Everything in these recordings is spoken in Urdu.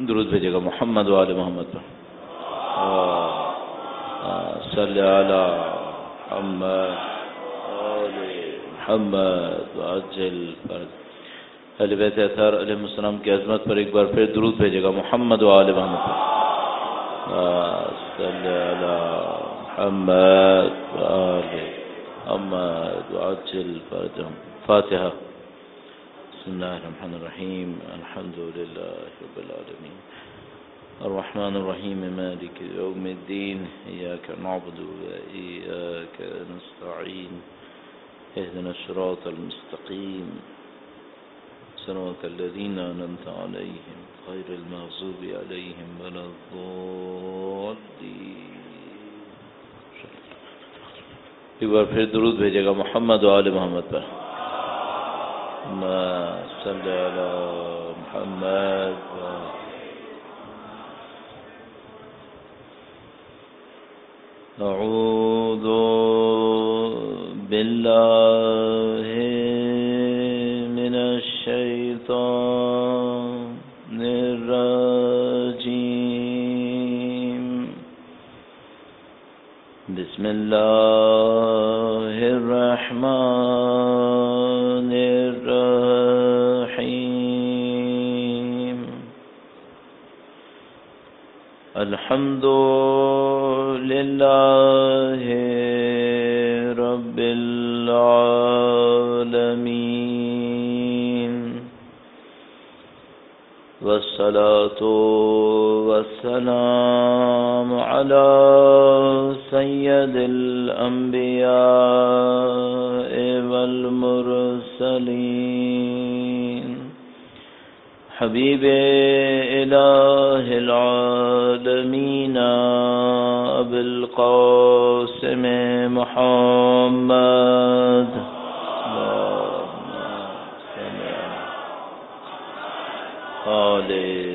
درود بھیجے گا محمد و آل محمد پر. صلی علی محمد آل محمد وعجل فرج. اہل بیت اطہار علیہ السلام کی عظمت پر ایک بار پھر درود بھیجے گا محمد و آل محمد پر. صلی علی محمد وآل محمد وعجل فرجهم. فاتحہ. بسم اللہ الرحمن الرحیم. الحمد للہ رب العالمین الرحمن الرحیم مالک یوم الدین ایاک نعبد وإیاک نستعین اهدنا الصراط المستقیم صراط الذین أنعمت علیہم غیر المغضوب علیہم ولا الضالین. ایک بار پھر درود بھیجے گا محمد و آل محمد پر. صلی علی محمد اعوذ باللہ من الشیطان الرجیم. بسم اللہ الرحمن الرحیم. الحمد للہ رب العالمین والصلاة والسلام على سید الانبیاء والمرسلین حبیب الہ العالمین ابو القاسم محمد آل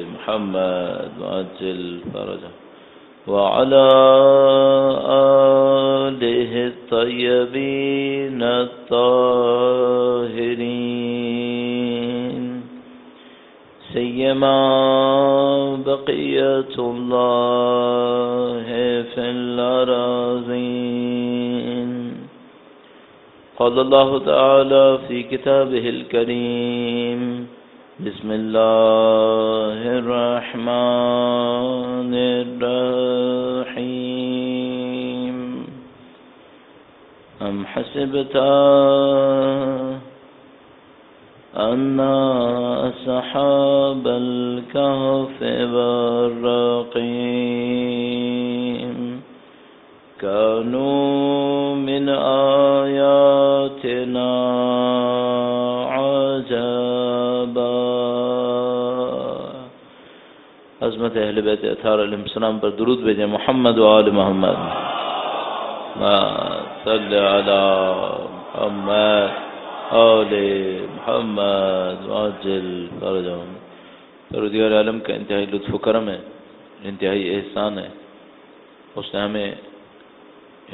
محمد وعجل فرجه وعلى آله الطيبين الطاهرين سيما بقية الله في الأراضين. قال الله تعالى في كتابه الكريم بسم الله الرحمن الرحيم. أم حسبت أن أصحاب الكهف والرقيم كانوا من آياتنا عجبا. عظمت اہل بیت اطہار علیہ السلام پر درود بھیجیں محمد و آل محمد. صلی علی محمد آل محمد وعجل فرجهم. پروردگار عالم کا انتہائی لطف و کرم ہے، انتہائی احسان ہے. اس نے ہمیں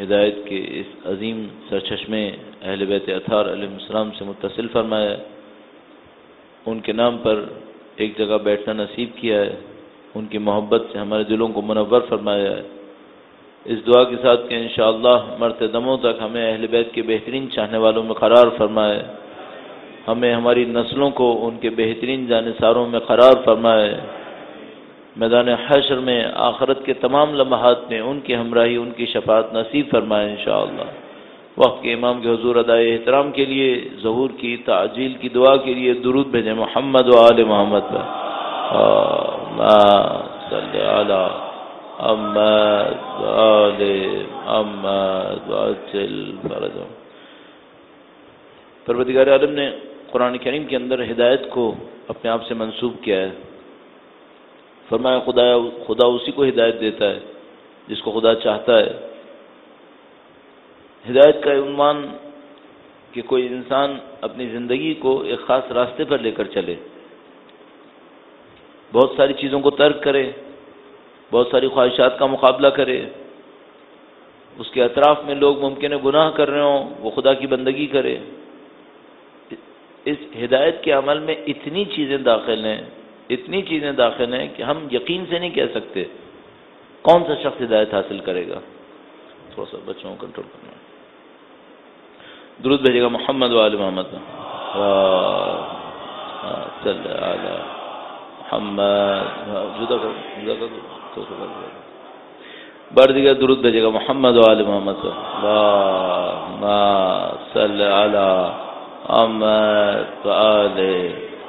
ہدایت کے اس عظیم سرچشمے اہل بیت اطہار علیہ السلام سے متصل فرمایا ہے. ان کے نام پر ایک جگہ بیٹھنا نصیب کیا ہے. ان کی محبت سے ہمارے دلوں کو منور فرمایا ہے. اس دعا کے ساتھ کہ انشاءاللہ مرتے دموں تک ہمیں اہل بیت کے بہترین چاہنے والوں میں قرار فرمائے، ہمیں ہماری نسلوں کو ان کے بہترین جانثاروں میں قرار فرمائے، میدان حشر میں آخرت کے تمام لمحات میں ان کی ہمراہی، ان کی شفاعت نصیب فرمائے انشاءاللہ. وقت کے امام کے حضور ادائے احترام کے لیے، ظہور کی تعجیل کی دعا کے لیے درود بھیجیں محمد و آل محمد پر. صلی علی محمد و آل محمد وعجل فرجهم. پروردگار عالم نے قرآن کریم کے اندر ہدایت کو اپنے آپ سے منسوب کیا ہے. فرمایا خدا اسی کو ہدایت دیتا ہے جس کو خدا چاہتا ہے. ہدایت کا عنوان کہ کوئی انسان اپنی زندگی کو ایک خاص راستے پر لے کر چلے، بہت ساری چیزوں کو ترک کرے، بہت ساری خواہشات کا مقابلہ کرے. اس کے اطراف میں لوگ ممکن ہے گناہ کر رہے ہوں، وہ خدا کی بندگی کرے. اس ہدایت کے عمل میں اتنی چیزیں داخل ہیں اتنی چیزیں داخل ہیں کہ ہم یقین سے نہیں کہہ سکتے کون سا شخص ہدایت حاصل کرے گا. تھوڑا سا بچوں کو کنٹرول کرنا. درود بھیجے گا محمد و آل محمد. صلی علی محمد. جدا کر بار دیگر درود بھیجے گا محمد و آل محمد. اللہم صلی علی محمد و آل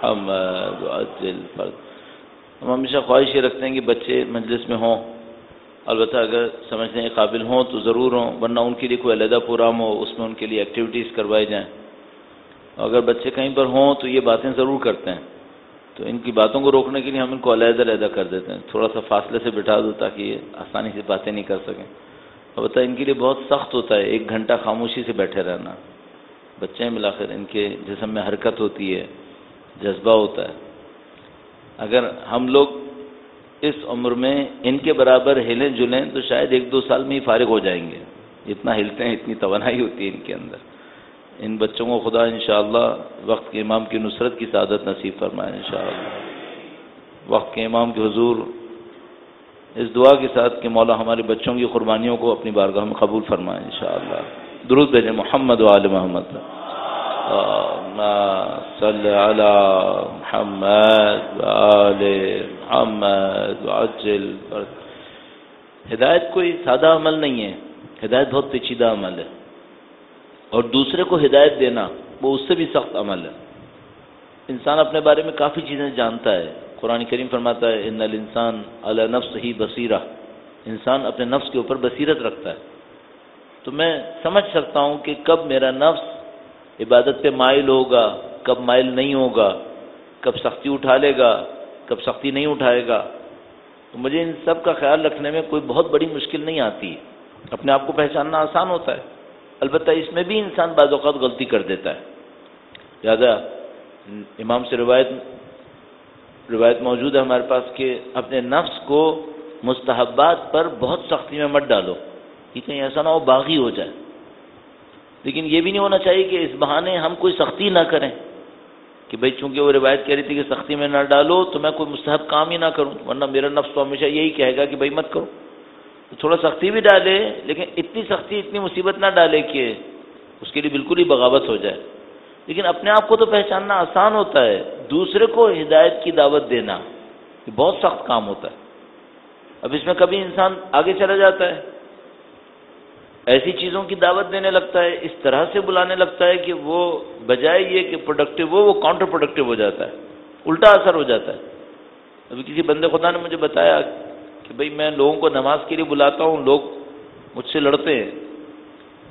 محمد وعجل فرج. ہم ہمیشہ خواہش یہ رکھتے ہیں کہ بچے مجلس میں ہوں، البتہ اگر سمجھنے کے قابل ہوں تو ضرور ہوں، ورنہ ان کے لیے کوئی علیحدہ پروگرام ہو، اس میں ان کے لیے ایکٹیویٹیز کروائی جائیں. اگر بچے کہیں پر ہوں تو یہ باتیں ضرور کرتے ہیں، تو ان کی باتوں کو روکنے کے لیے ہم ان کو علیحدہ کر دیتے ہیں، تھوڑا سا فاصلے سے بٹھا دو تاکہ یہ آسانی سے باتیں نہیں کر سکیں. البتہ ان کے لیے بہت سخت ہوتا ہے 1 گھنٹہ خاموشی سے بیٹھے رہنا. بچے ملا کر ان کے جسم میں حرکت ہوتی ہے، جذبہ ہوتا ہے. اگر ہم لوگ اس عمر میں ان کے برابر ہلیں جلیں تو شاید 1-2 سال میں ہی فارغ ہو جائیں گے. اتنا ہلتے ہیں، اتنی توانائی ہوتی ہے ان کے اندر. ان بچوں کو خدا انشاءاللہ وقت کے امام کی نصرت کی سعادت نصیب فرمائے انشاءاللہ. وقت کے امام کے حضور اس دعا کے ساتھ کہ مولا ہمارے بچوں کی قربانیوں کو اپنی بارگاہ میں قبول فرمائے انشاءاللہ. درود بھیجیں محمد و آل محمد. اللہم صلی علی محمد و آل محمد وعجل فرج. ہدایت کوئی سادہ عمل نہیں ہے، ہدایت بہت پیچیدہ عمل ہے، اور دوسرے کو ہدایت دینا وہ اس سے بھی سخت عمل ہے. انسان اپنے بارے میں کافی چیزیں جانتا ہے. قرآن کریم فرماتا ہے ان الانسان علی نفسہ بصیرہ، انسان اپنے نفس کے اوپر بصیرت رکھتا ہے. تو میں سمجھ سکتا ہوں کہ کب میرا نفس عبادت پہ مائل ہوگا، کب مائل نہیں ہوگا، کب سختی اٹھا لے گا، کب سختی نہیں اٹھائے گا. تو مجھے ان سب کا خیال رکھنے میں کوئی بہت بڑی مشکل نہیں آتی. اپنے آپ کو پہچاننا آسان ہوتا ہے، البتہ اس میں بھی انسان بعض اوقات غلطی کر دیتا ہے. لہٰذا امام سے روایت موجود ہے ہمارے پاس کہ اپنے نفس کو مستحبات پر بہت سختی میں مت ڈالو کہ کہیں ایسا نہ ہو باغی ہو جائے. لیکن یہ بھی نہیں ہونا چاہیے کہ اس بہانے ہم کوئی سختی نہ کریں کہ بھئی چونکہ وہ روایت کہہ رہی تھی کہ سختی میں نہ ڈالو تو میں کوئی مستحب کام ہی نہ کروں، ورنہ میرا نفس تو ہمیشہ یہی کہے گا کہ بھئی مت کرو. تو تھوڑا سختی بھی ڈالے، لیکن اتنی سختی اتنی مصیبت نہ ڈالے کہ اس کے لیے بالکل ہی بغاوت ہو جائے. لیکن اپنے آپ کو تو پہچاننا آسان ہوتا ہے، دوسرے کو ہدایت کی دعوت دینا یہ بہت سخت کام ہوتا ہے. اب اس میں کبھی انسان آگے چلا جاتا ہے، ایسی چیزوں کی دعوت دینے لگتا ہے، اس طرح سے بلانے لگتا ہے کہ وہ بجائے یہ کہ پروڈکٹیو وہ کاؤنٹر پروڈکٹیو ہو جاتا ہے، الٹا اثر ہو جاتا ہے. ابھی کسی بندے خدا نے مجھے بتایا کہ بھئی میں لوگوں کو نماز کے لیے بلاتا ہوں، لوگ مجھ سے لڑتے ہیں.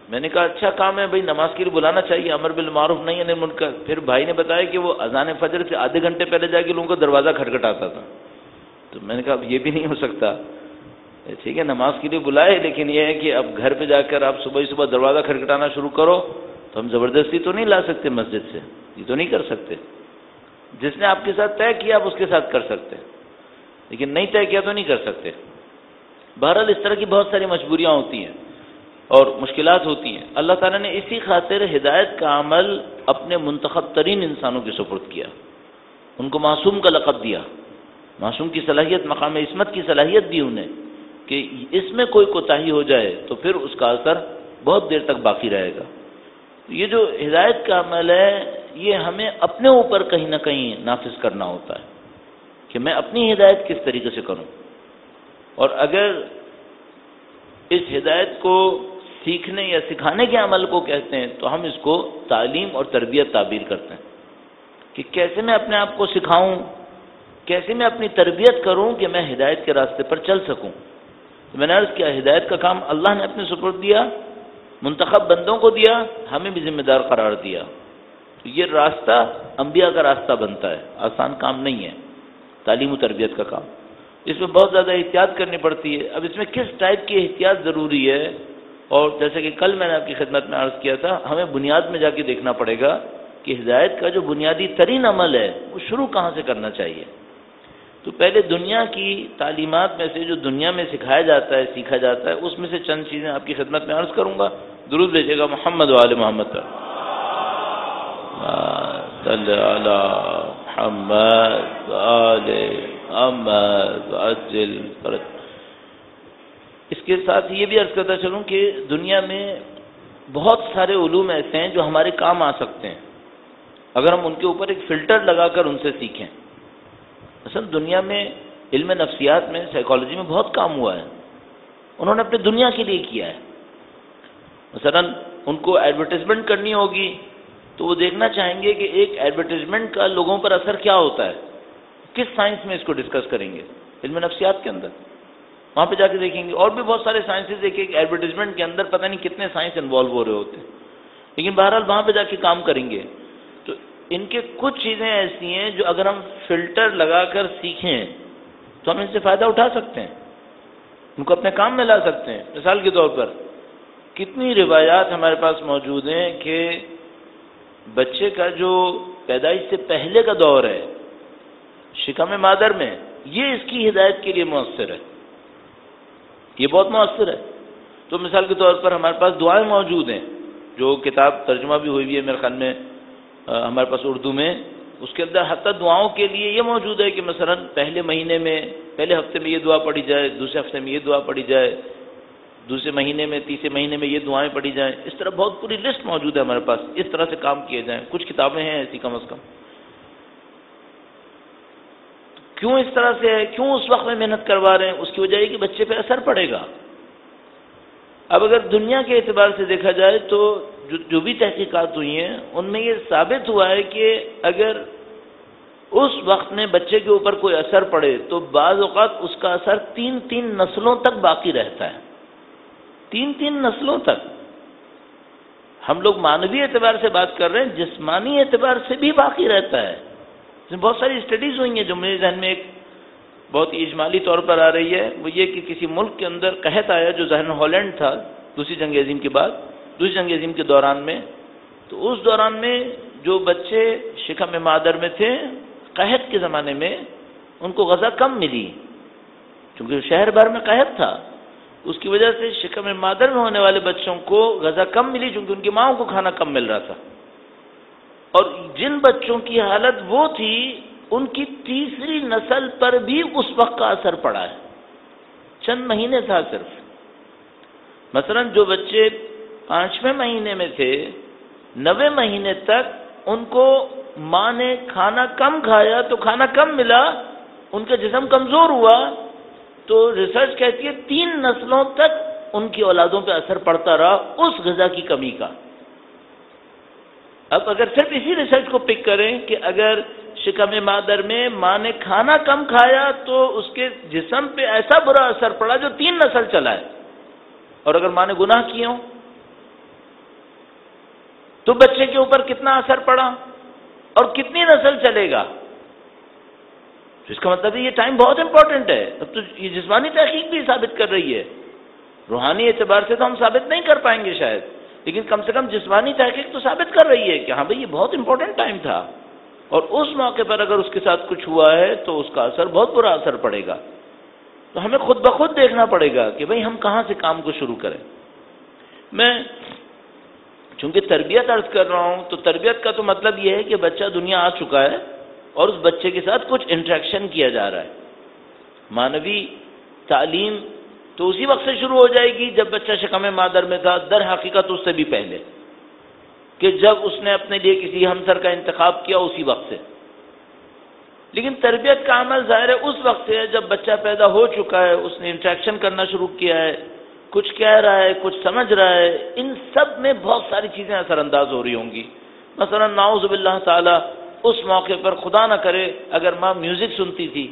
میں نے کہا اچھا کام ہے بھئی، نماز کے لیے بلانا چاہیے، امر بالمعروف نہی عن المنکر. پھر بھائی نے بتایا کہ وہ اذان فجر سے آدھے گھنٹے پہلے جا کے لوگوں کو دروازہ کھٹکھٹاتا تھا. تو میں نے کہا اب یہ بھی نہیں ہو سکتا. ٹھیک ہے نماز کے لیے بلائے، لیکن یہ ہے کہ اب گھر پہ جا کر آپ صبح دروازہ کھٹکھٹانا شروع کرو تو ہم زبردستی تو نہیں لا سکتے مسجد سے، یہ تو نہیں کر سکتے. جس نے آپ کے ساتھ طے کیا آپ اس کے ساتھ کر سکتے، لیکن نہیں طے کیا تو نہیں کر سکتے. بہرحال اس طرح کی بہت ساری مجبوریاں ہوتی ہیں اور مشکلات ہوتی ہیں. اللہ تعالیٰ نے اسی خاطر ہدایت کا عمل اپنے منتخب ترین انسانوں کے سپرد کیا، ان کو معصوم کا لقب دیا، معصوم کی صلاحیت، مقام عصمت کی صلاحیت دی انہیں کہ اس میں کوئی کوتاہی ہو جائے تو پھر اس کا اثر بہت دیر تک باقی رہے گا. یہ جو ہدایت کا عمل ہے یہ ہمیں اپنے اوپر کہیں نہ کہیں نافذ کرنا ہوتا ہے کہ میں اپنی ہدایت کس طریقے سے کروں. اور اگر اس ہدایت کو سیکھنے یا سکھانے کے عمل کو کہتے ہیں تو ہم اس کو تعلیم اور تربیت تعبیر کرتے ہیں کہ کیسے میں اپنے آپ کو سکھاؤں، کیسے میں اپنی تربیت کروں کہ میں ہدایت کے راستے پر چل سکوں. تو میں نے عرض کیا ہدایت کا کام اللہ نے اپنے سپرد دیا، منتخب بندوں کو دیا، ہمیں بھی ذمہ دار قرار دیا. تو یہ راستہ انبیاء کا راستہ بنتا ہے، آسان کام نہیں ہے تعلیم و تربیت کا کام. اس میں بہت زیادہ احتیاط کرنی پڑتی ہے. اب اس میں کس ٹائپ کی احتیاط ضروری ہے، اور جیسے کہ کل میں نے آپ کی خدمت میں عرض کیا تھا ہمیں بنیاد میں جا کے دیکھنا پڑے گا کہ ہدایت کا جو بنیادی ترین عمل ہے وہ شروع کہاں سے کرنا چاہیے. تو پہلے دنیا کی تعلیمات میں سے جو دنیا میں سکھایا جاتا ہے سیکھا جاتا ہے اس میں سے چند چیزیں آپ کی خدمت میں عرض کروں گا. درود بھیجیے گا محمد و آل محمد. صلی علی محمد وآل محمد وعجل فرج۔ اس کے ساتھ یہ بھی عرض کرتا چلوں کہ دنیا میں بہت سارے علوم ایسے ہیں جو ہمارے کام آ سکتے ہیں اگر ہم ان کے اوپر ایک فلٹر لگا کر ان سے سیکھیں۔ مثلا دنیا میں علم نفسیات میں، سائیکالوجی میں بہت کام ہوا ہے، انہوں نے اپنے دنیا کے لیے کیا ہے۔ مثلا ان کو ایڈورٹیزمنٹ کرنی ہوگی تو وہ دیکھنا چاہیں گے کہ ایک ایڈورٹیزمنٹ کا لوگوں پر اثر کیا ہوتا ہے، کس سائنس میں اس کو ڈسکس کریں گے، علم نفسیات کے اندر وہاں پہ جا کے دیکھیں گے۔ اور بھی بہت سارے سائنسز ایک ایک ایڈورٹیزمنٹ کے اندر پتہ نہیں کتنے سائنس انوالو ہو رہے ہوتے ہیں، لیکن بہرحال وہاں پہ جا کے کام کریں گے۔ تو ان کے کچھ چیزیں ایسی ہیں جو اگر ہم فلٹر لگا کر سیکھیں تو ہم ان سے فائدہ اٹھا سکتے ہیں، ان کو اپنے کام میں لا سکتے ہیں۔ مثال کے طور پر کتنی روایات ہمارے پاس موجود ہیں کہ بچے کا جو پیدائش سے پہلے کا دور ہے شکم مادر میں، یہ اس کی ہدایت کے لیے مؤثر ہے، یہ بہت مؤثر ہے۔ تو مثال کے طور پر ہمارے پاس دعائیں موجود ہیں، جو کتاب ترجمہ بھی ہوئی ہے میرے خیال میں ہمارے پاس اردو میں، اس کے اندر حتیٰ دعاؤں کے لیے یہ موجود ہے کہ مثلا پہلے مہینے میں، پہلے ہفتے میں یہ دعا پڑھی جائے، دوسرے ہفتے میں یہ دعا پڑھی جائے، دوسرے مہینے میں، تیسرے مہینے میں یہ دعائیں پڑھی جائیں۔ اس طرح بہت پوری لسٹ موجود ہے ہمارے پاس، اس طرح سے کام کیے جائیں۔ کچھ کتابیں ہیں ایسی کم از کم۔ کیوں اس طرح سے ہے، کیوں اس وقت میں محنت کروا رہے ہیں؟ اس کی وجہ یہ کہ بچے پہ اثر پڑے گا۔ اب اگر دنیا کے اعتبار سے دیکھا جائے تو جو بھی تحقیقات ہوئی ہیں ان میں یہ ثابت ہوا ہے کہ اگر اس وقت میں بچے کے اوپر کوئی اثر پڑے تو بعض اوقات اس کا اثر 3 نسلوں تک باقی رہتا ہے، 3 نسلوں تک۔ ہم لوگ معنوی اعتبار سے بات کر رہے ہیں، جسمانی اعتبار سے بھی باقی رہتا ہے۔ اس میں بہت ساری اسٹڈیز ہوئی ہیں جو میرے ذہن میں ایک بہت ہی اجمالی طور پر آ رہی ہے، وہ یہ کہ کسی ملک کے اندر قحط آیا جو ظاہراً ہالینڈ تھا دوسری جنگ عظیم کے بعد، دوسری جنگ عظیم کے دوران میں۔ تو اس دوران میں جو بچے شکم مادر میں تھے قحط کے زمانے میں ان کو غذا کم ملی، چونکہ شہر بھر میں قحط تھا، اس کی وجہ سے شکم مادر میں ہونے والے بچوں کو غذا کم ملی چونکہ ان کی ماؤں کو کھانا کم مل رہا تھا۔ اور جن بچوں کی حالت وہ تھی ان کی تیسری نسل پر بھی اس وقت کا اثر پڑا ہے، چند مہینے تھا صرف۔ مثلا جو بچے 5ویں مہینے میں تھے 9ویں مہینے تک ان کو ماں نے کھانا کم کھایا تو کھانا کم ملا، ان کا جسم کمزور ہوا، تو ریسرچ کہتی ہے 3 نسلوں تک ان کی اولادوں پہ اثر پڑتا رہا اس غذا کی کمی کا۔ اب اگر صرف اسی ریسرچ کو پک کریں کہ اگر شکم مادر میں ماں نے کھانا کم کھایا تو اس کے جسم پہ ایسا برا اثر پڑا جو 3 نسل چلا ہے، اور اگر ماں نے گناہ کیے ہوں تو بچے کے اوپر کتنا اثر پڑا اور کتنی نسل چلے گا۔ اس کا مطلب ہے یہ ٹائم بہت امپورٹنٹ ہے۔ اب تو یہ جسمانی تحقیق بھی ثابت کر رہی ہے، روحانی اعتبار سے تو ہم ثابت نہیں کر پائیں گے شاید، لیکن کم سے کم جسمانی تحقیق تو ثابت کر رہی ہے کہ ہاں بھئی یہ بہت امپورٹنٹ ٹائم تھا، اور اس موقع پر اگر اس کے ساتھ کچھ ہوا ہے تو اس کا اثر بہت برا اثر پڑے گا۔ تو ہمیں خود بخود دیکھنا پڑے گا کہ بھئی ہم کہاں سے کام کو شروع کریں۔ میں چونکہ تربیت عرض کر رہا ہوں تو تربیت کا تو مطلب یہ ہے کہ بچہ دنیا آ چکا ہے اور اس بچے کے ساتھ کچھ انٹریکشن کیا جا رہا ہے۔ معنوی تعلیم تو اسی وقت سے شروع ہو جائے گی جب بچہ شکم مادر میں تھا، در حقیقت اس سے بھی پہلے، کہ جب اس نے اپنے لیے کسی ہمسر کا انتخاب کیا اسی وقت سے۔ لیکن تربیت کا عمل ظاہر ہے اس وقت سے ہے جب بچہ پیدا ہو چکا ہے، اس نے انٹریکشن کرنا شروع کیا ہے، کچھ کہہ رہا ہے، کچھ سمجھ رہا ہے، ان سب میں بہت ساری چیزیں اثر انداز ہو رہی ہوں گی۔ مثلا نعوذ باللہ تعالی اس موقع پر خدا نہ کرے اگر ماں میوزک سنتی تھی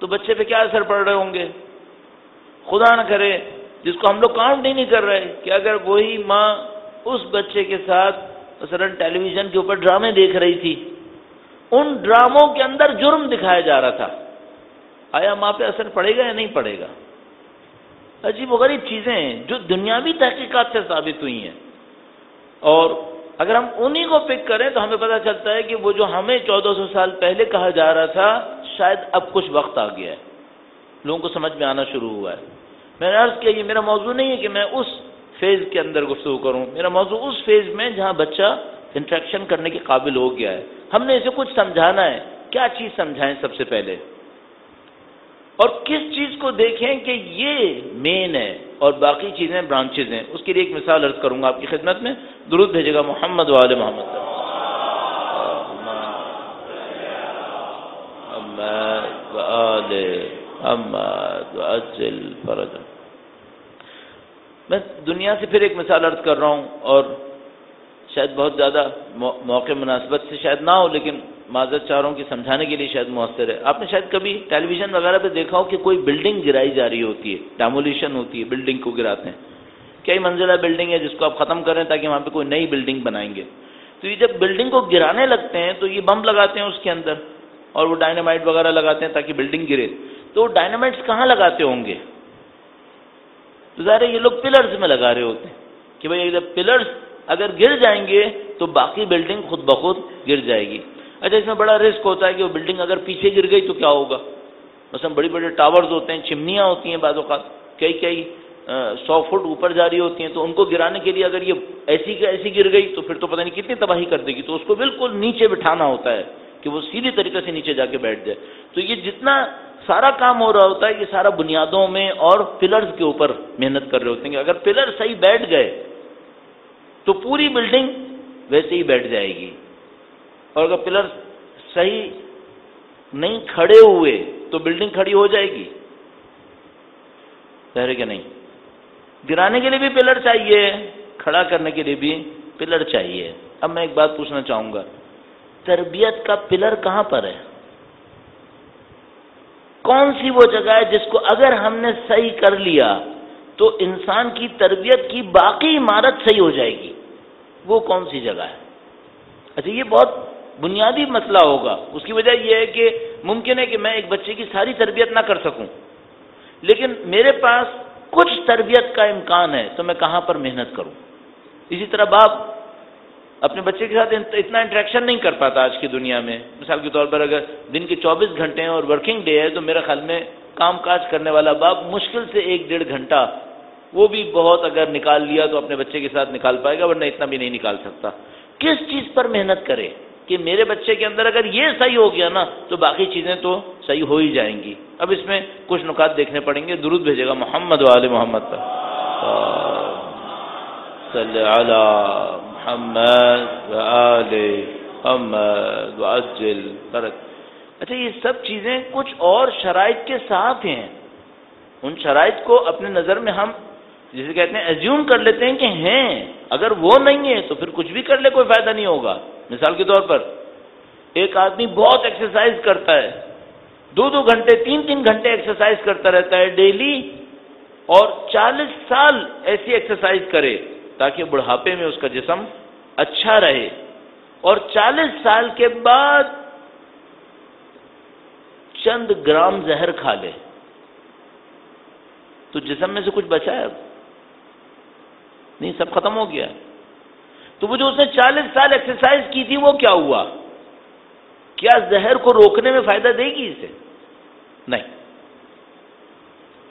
تو بچے پہ کیا اثر پڑ رہے ہوں گے۔ خدا نہ کرے، جس کو ہم لوگ کاؤنٹ نہیں کر رہے، کہ اگر وہی ماں اس بچے کے ساتھ مثلا ٹیلی ویژن کے اوپر ڈرامے دیکھ رہی تھی، ان ڈراموں کے اندر جرم دکھایا جا رہا تھا، آیا ماں پہ اثر پڑے گا یا نہیں پڑے گا؟ عجیب و غریب چیزیں ہیں جو دنیاوی تحقیقات سے ثابت ہوئی ہیں، اور اگر ہم انہی کو پک کریں تو ہمیں پتہ چلتا ہے کہ وہ جو ہمیں 1400 سال پہلے کہا جا رہا تھا شاید اب کچھ وقت آ گیا ہے، لوگوں کو سمجھ میں آنا شروع ہوا ہے۔ میں نے عرض کیا یہ میرا موضوع نہیں ہے کہ میں اس فیز کے اندر گفتگو کروں، میرا موضوع اس فیز میں جہاں بچہ انٹریکشن کرنے کے قابل ہو گیا ہے، ہم نے اسے کچھ سمجھانا ہے، کیا چیز سمجھائیں سب سے پہلے، اور کس چیز کو دیکھیں کہ یہ مین ہے اور باقی چیزیں برانچز ہیں. اس کے لیے ایک مثال عرض کروں گا آپ کی خدمت میں. درود بھیجے گا محمد وآل محمد. محمد وآل محمد وعجل فرجہ. میں دنیا سے پھر ایک مثال عرض کر رہا ہوں، اور شاید بہت زیادہ موقع مناسبت سے شاید نہ ہو، لیکن معذرت چاہ رہا ہوں کہ سمجھانے کے لیے شاید مؤثر ہے. آپ نے شاید کبھی ٹیلی ویژن وغیرہ پہ دیکھا ہو کہ کوئی بلڈنگ گرائی جا رہی ہوتی ہے، ڈیمولیشن ہوتی ہے، بلڈنگ کو گراتے ہیں. کئی منزلہ بلڈنگ ہے جس کو آپ ختم کریں تاکہ وہاں پہ کوئی نئی بلڈنگ بنائیں گے. تو یہ جب بلڈنگ کو گرانے لگتے ہیں تو یہ بم لگاتے ہیں اس کے اندر، اور وہ ڈائنامائٹ وغیرہ لگاتے ہیں تاکہ بلڈنگ گرے. تو وہ ڈائنامائٹس کہاں لگاتے ہوں گے؟ تو ظاہر ہے یہ لوگ پلرز میں لگا رہے ہوتے ہیں کہ بھائی جب پلرز اگر گر جائیں گے تو باقی بلڈنگ خود بخود گر جائے گی. اچھا، اس میں بڑا رسک ہوتا ہے کہ وہ بلڈنگ اگر پیچھے گر گئی تو کیا ہوگا؟ مثلا بڑی بڑے ٹاورز ہوتے ہیں، چمنیاں ہوتی ہیں، بعض اوقات کئی 100 فٹ اوپر جاری ہوتی ہیں، تو ان کو گرانے کے لیے اگر یہ ایسی کہ ایسی گر گئی تو پھر تو پتہ نہیں کتنی تباہی کر دے گی. تو اس کو بالکل نیچے بٹھانا ہوتا ہے کہ وہ سیدھی طریقے سے نیچے جا کے بیٹھ جائے. تو یہ جتنا سارا کام ہو رہا ہوتا ہے یہ سارا بنیادوں میں اور پلرز کے اوپر محنت کر رہے ہوتے ہیں کہ اگر پلر صحیح بیٹھ گئے تو پوری بلڈنگ ویسے ہی بیٹھ جائے گی، اور اگر پلر صحیح نہیں کھڑے ہوئے تو بلڈنگ کھڑی ہو جائے گی. ظاہر ہے کہ نہیں؟ گرانے کے لیے بھی پلر چاہیے، کھڑا کرنے کے لیے بھی پلر چاہیے. اب میں ایک بات پوچھنا چاہوں گا، تربیت کا پلر کہاں پر ہے؟ کون سی وہ جگہ ہے جس کو اگر ہم نے صحیح کر لیا تو انسان کی تربیت کی باقی عمارت صحیح ہو جائے گی؟ وہ کون سی جگہ ہے؟ اچھا، یہ بہت بنیادی مسئلہ ہوگا. اس کی وجہ یہ ہے کہ ممکن ہے کہ میں ایک بچے کی ساری تربیت نہ کر سکوں، لیکن میرے پاس کچھ تربیت کا امکان ہے، تو میں کہاں پر محنت کروں؟ اسی طرح باپ اپنے بچے کے ساتھ اتنا انٹریکشن نہیں کر پاتا آج کی دنیا میں. مثال کے طور پر اگر دن کے 24 گھنٹے ہیں اور ورکنگ ڈے ہے تو میرے خیال میں کام کاج کرنے والا باپ مشکل سے 1-1.5 گھنٹہ، وہ بھی بہت اگر نکال لیا تو اپنے بچے کے ساتھ نکال پائے گا، ورنہ اتنا بھی نہیں نکال سکتا. کس چیز پر محنت کرے کہ میرے بچے کے اندر اگر یہ صحیح ہو گیا نا تو باقی چیزیں تو صحیح ہو ہی جائیں گی. اب اس میں کچھ نکات دیکھنے پڑیں گے. درود بھیجے گا محمد وآل محمد پر. صلی علی محمد وآل محمد وعجل فرج. اچھا، یہ سب چیزیں کچھ اور شرائط کے ساتھ ہیں. ان شرائط کو اپنے نظر میں ہم جسے کہتے ہیں ایزیوم کر لیتے ہیں کہ ہیں، اگر وہ نہیں ہے تو پھر کچھ بھی کر لے کوئی فائدہ نہیں ہوگا. مثال کے طور پر ایک آدمی بہت ایکسرسائز کرتا ہے، 2-2 گھنٹے 3-3 گھنٹے ایکسرسائز کرتا رہتا ہے ڈیلی، اور 40 سال ایسی ایکسرسائز کرے تاکہ بڑھاپے میں اس کا جسم اچھا رہے، اور 40 سال کے بعد چند گرام زہر کھا لے تو جسم میں سے کچھ بچا ہے؟ نہیں، سب ختم ہو گیا. تو وہ جو اس نے 40 سال ایکسرسائز کی تھی وہ کیا ہوا؟ کیا زہر کو روکنے میں فائدہ دے گی اسے؟ نہیں.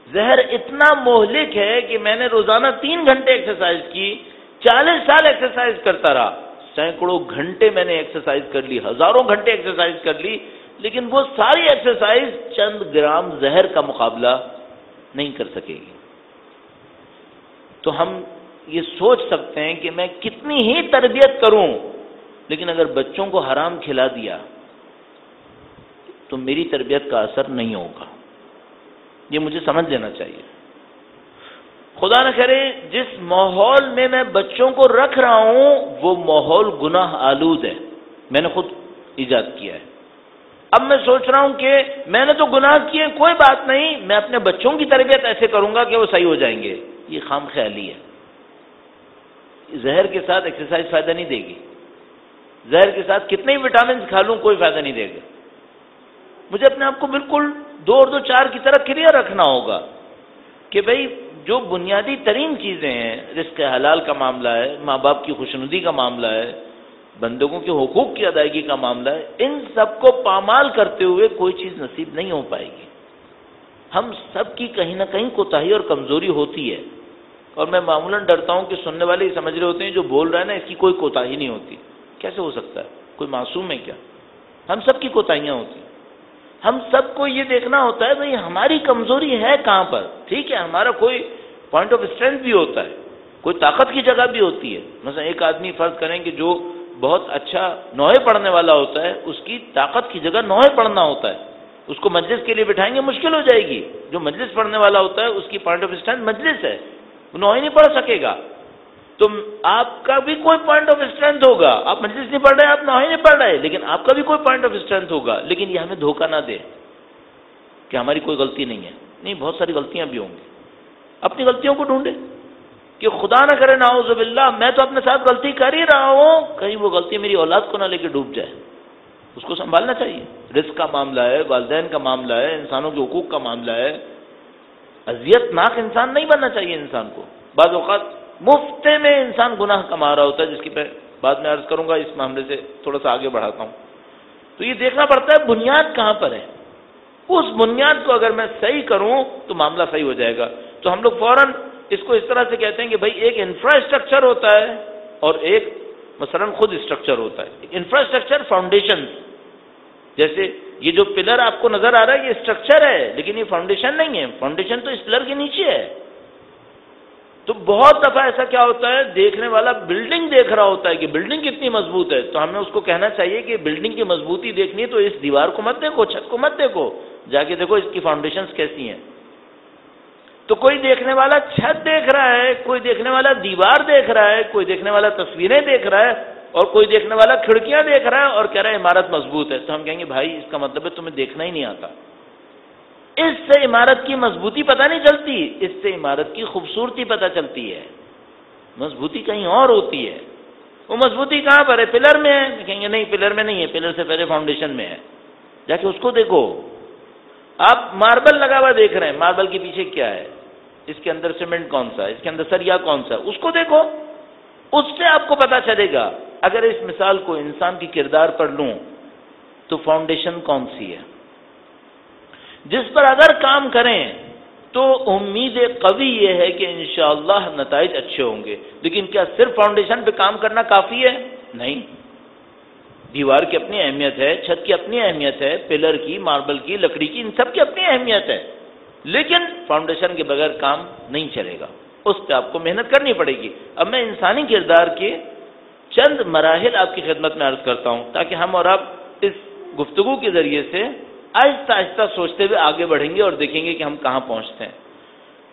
زہر اتنا مہلک ہے کہ میں نے روزانہ 3 گھنٹے ایکسرسائز کی، 40 سال ایکسرسائز کرتا رہا، سینکڑوں گھنٹے میں نے ایکسرسائز کر لی، ہزاروں گھنٹے ایکسرسائز کر لی، لیکن وہ ساری ایکسرسائز چند گرام زہر کا مقابلہ نہیں کر سکے گی. تو ہم یہ سوچ سکتے ہیں کہ میں کتنی ہی تربیت کروں، لیکن اگر بچوں کو حرام کھلا دیا تو میری تربیت کا اثر نہیں ہوگا. یہ مجھے سمجھ لینا چاہیے. خدا نہ کرے جس ماحول میں میں بچوں کو رکھ رہا ہوں وہ ماحول گناہ آلود ہے، میں نے خود ایجاد کیا ہے. اب میں سوچ رہا ہوں کہ میں نے تو گناہ کیے، کوئی بات نہیں، میں اپنے بچوں کی تربیت ایسے کروں گا کہ وہ صحیح ہو جائیں گے. یہ خام خیالی ہے. زہر کے ساتھ ایکسرسائز فائدہ نہیں دے گی. زہر کے ساتھ کتنے ہی وٹامنز کھا لوں کوئی فائدہ نہیں دے گا. مجھے اپنے آپ کو بالکل 2 اور 2 4 کی طرح کلیئر رکھنا ہوگا کہ بھئی جو بنیادی ترین چیزیں ہیں، رزق حلال کا معاملہ ہے، ماں باپ کی خوشنودی کا معاملہ ہے، بندگوں کے حقوق کی ادائیگی کا معاملہ ہے، ان سب کو پامال کرتے ہوئے کوئی چیز نصیب نہیں ہو پائے گی. ہم سب کی کہیں نہ کہیں کوتاہی اور کمزوری ہوتی ہے، اور میں معمولاً ڈرتا ہوں کہ سننے والے یہ سمجھ رہے ہوتے ہیں جو بول رہا ہے نا اس کی کوئی کوتاہی نہیں ہوتی. کیسے ہو سکتا ہے؟ کوئی معصوم ہے کیا؟ ہم سب کی کوتاہیاں ہوتی ہیں. ہم سب کو یہ دیکھنا ہوتا ہے بھئی ہماری کمزوری ہے کہاں پر. ٹھیک ہے ہمارا کوئی پوائنٹ آف اسٹرینتھ بھی ہوتا ہے, کوئی طاقت کی جگہ بھی ہوتی ہے. مثلا ایک آدمی فرض کریں کہ جو بہت اچھا نوحے پڑھنے والا ہوتا ہے, اس کی طاقت کی جگہ نوحے پڑھنا ہوتا ہے. اس کو مجلس کے لیے بٹھائیں گے مشکل ہو جائے گی. جو مجلس پڑھنے والا ہوتا ہے اس کی پوائنٹ آف اسٹرینتھ مجلس ہے, وہ نوحے نہیں پڑھ سکے گا. تو آپ کا بھی کوئی پوائنٹ آف اسٹرینتھ ہوگا. آپ مجلس نہیں پڑھ رہے, آپ نوحے نہیں پڑھ رہے, لیکن آپ کا بھی کوئی پوائنٹ آف اسٹرینتھ ہوگا. لیکن یہ ہمیں دھوکہ نہ دے کہ ہماری کوئی غلطی نہیں ہے. نہیں, بہت ساری غلطیاں بھی ہوں گی. اپنی غلطیوں کو ڈھونڈے کہ خدا نہ کرے نعوذ باللہ میں تو اپنے ساتھ غلطی کر ہی رہا ہوں, کہیں وہ غلطی میری اولاد کو نہ لے کے ڈوب جائے. اس کو سنبھالنا چاہیے. رزق کا معاملہ ہے, والدین کا معاملہ ہے, انسانوں کے حقوق کا معاملہ ہے. اذیت ناک انسان نہیں بننا چاہیے انسان کو. بعض اوقات مفت میں انسان گناہ کما رہا ہوتا ہے, جس کی میں بعد میں عرض کروں گا, اس معاملے سے تھوڑا سا آگے بڑھاتا ہوں. تو یہ دیکھنا پڑتا ہے بنیاد کہاں پر ہے. اس بنیاد کو اگر میں صحیح کروں تو معاملہ صحیح ہو جائے گا. تو ہم لوگ فوراً اس کو اس طرح سے کہتے ہیں کہ بھائی ایک انفراسٹرکچر ہوتا ہے اور ایک مثلاً خود اسٹرکچر ہوتا ہے. انفراسٹرکچر فاؤنڈیشن, جیسے یہ جو پلر آپ کو نظر آ رہا ہے یہ اسٹرکچر ہے, لیکن یہ فاؤنڈیشن نہیں ہے. فاؤنڈیشن تو اس پلر کے نیچے ہے. تو بہت دفعہ ایسا کیا ہوتا ہے, دیکھنے والا بلڈنگ دیکھ رہا ہوتا ہے کہ بلڈنگ کتنی مضبوط ہے, تو ہمیں اس کو کہنا چاہیے کہ بلڈنگ کی مضبوطی دیکھنی ہے تو اس دیوار کو مت دیکھو, چھت کو مت دیکھو, جا کے دیکھو اس کی فاؤنڈیشنز کیسی ہیں. تو کوئی دیکھنے والا چھت دیکھ رہا ہے, کوئی دیکھنے والا دیوار دیکھ رہا ہے, کوئی دیکھنے والا تصویریں دیکھ رہا ہے, اور کوئی دیکھنے والا کھڑکیاں دیکھ رہا ہے اور کہہ رہا ہے عمارت مضبوط ہے. تو ہم کہیں گے بھائی اس کا مطلب ہے تمہیں دیکھنا ہی نہیں آتا. اس سے عمارت کی مضبوطی پتہ نہیں چلتی, اس سے عمارت کی خوبصورتی پتہ چلتی ہے. مضبوطی کہیں اور ہوتی ہے. وہ مضبوطی کہاں پر ہے؟ پلر میں ہے. کہیں گے نہیں پلر میں نہیں ہے, پلر سے پہلے فاؤنڈیشن میں ہے. جا کے اس کو دیکھو. آپ ماربل لگا ہوا دیکھ رہے ہیں, ماربل کے پیچھے کیا ہے, اس کے اندر سیمنٹ کون سا ہے, اس کے اندر سریا کون سا ہے, اس کو دیکھو. اس سے آپ کو پتا چلے گا. اگر اس مثال کو انسان کی کردار پر لوں تو فاؤنڈیشن کون سی ہے جس پر اگر کام کریں تو امید قوی یہ ہے کہ انشاءاللہ نتائج اچھے ہوں گے. لیکن کیا صرف فاؤنڈیشن پہ کام کرنا کافی ہے؟ نہیں. دیوار کی اپنی اہمیت ہے, چھت کی اپنی اہمیت ہے, پلر کی, ماربل کی, لکڑی کی, ان سب کی اپنی اہمیت ہے. لیکن فاؤنڈیشن کے بغیر کام نہیں چلے گا, اس پہ آپ کو محنت کرنی پڑے گی. اب میں انسانی کردار کے چند مراحل آپ کی خدمت میں عرض کرتا ہوں تاکہ ہم اور آپ اس گفتگو کے ذریعے سے آہستہ آہستہ سوچتے ہوئے آگے بڑھیں گے اور دیکھیں گے کہ ہم کہاں پہنچتے ہیں.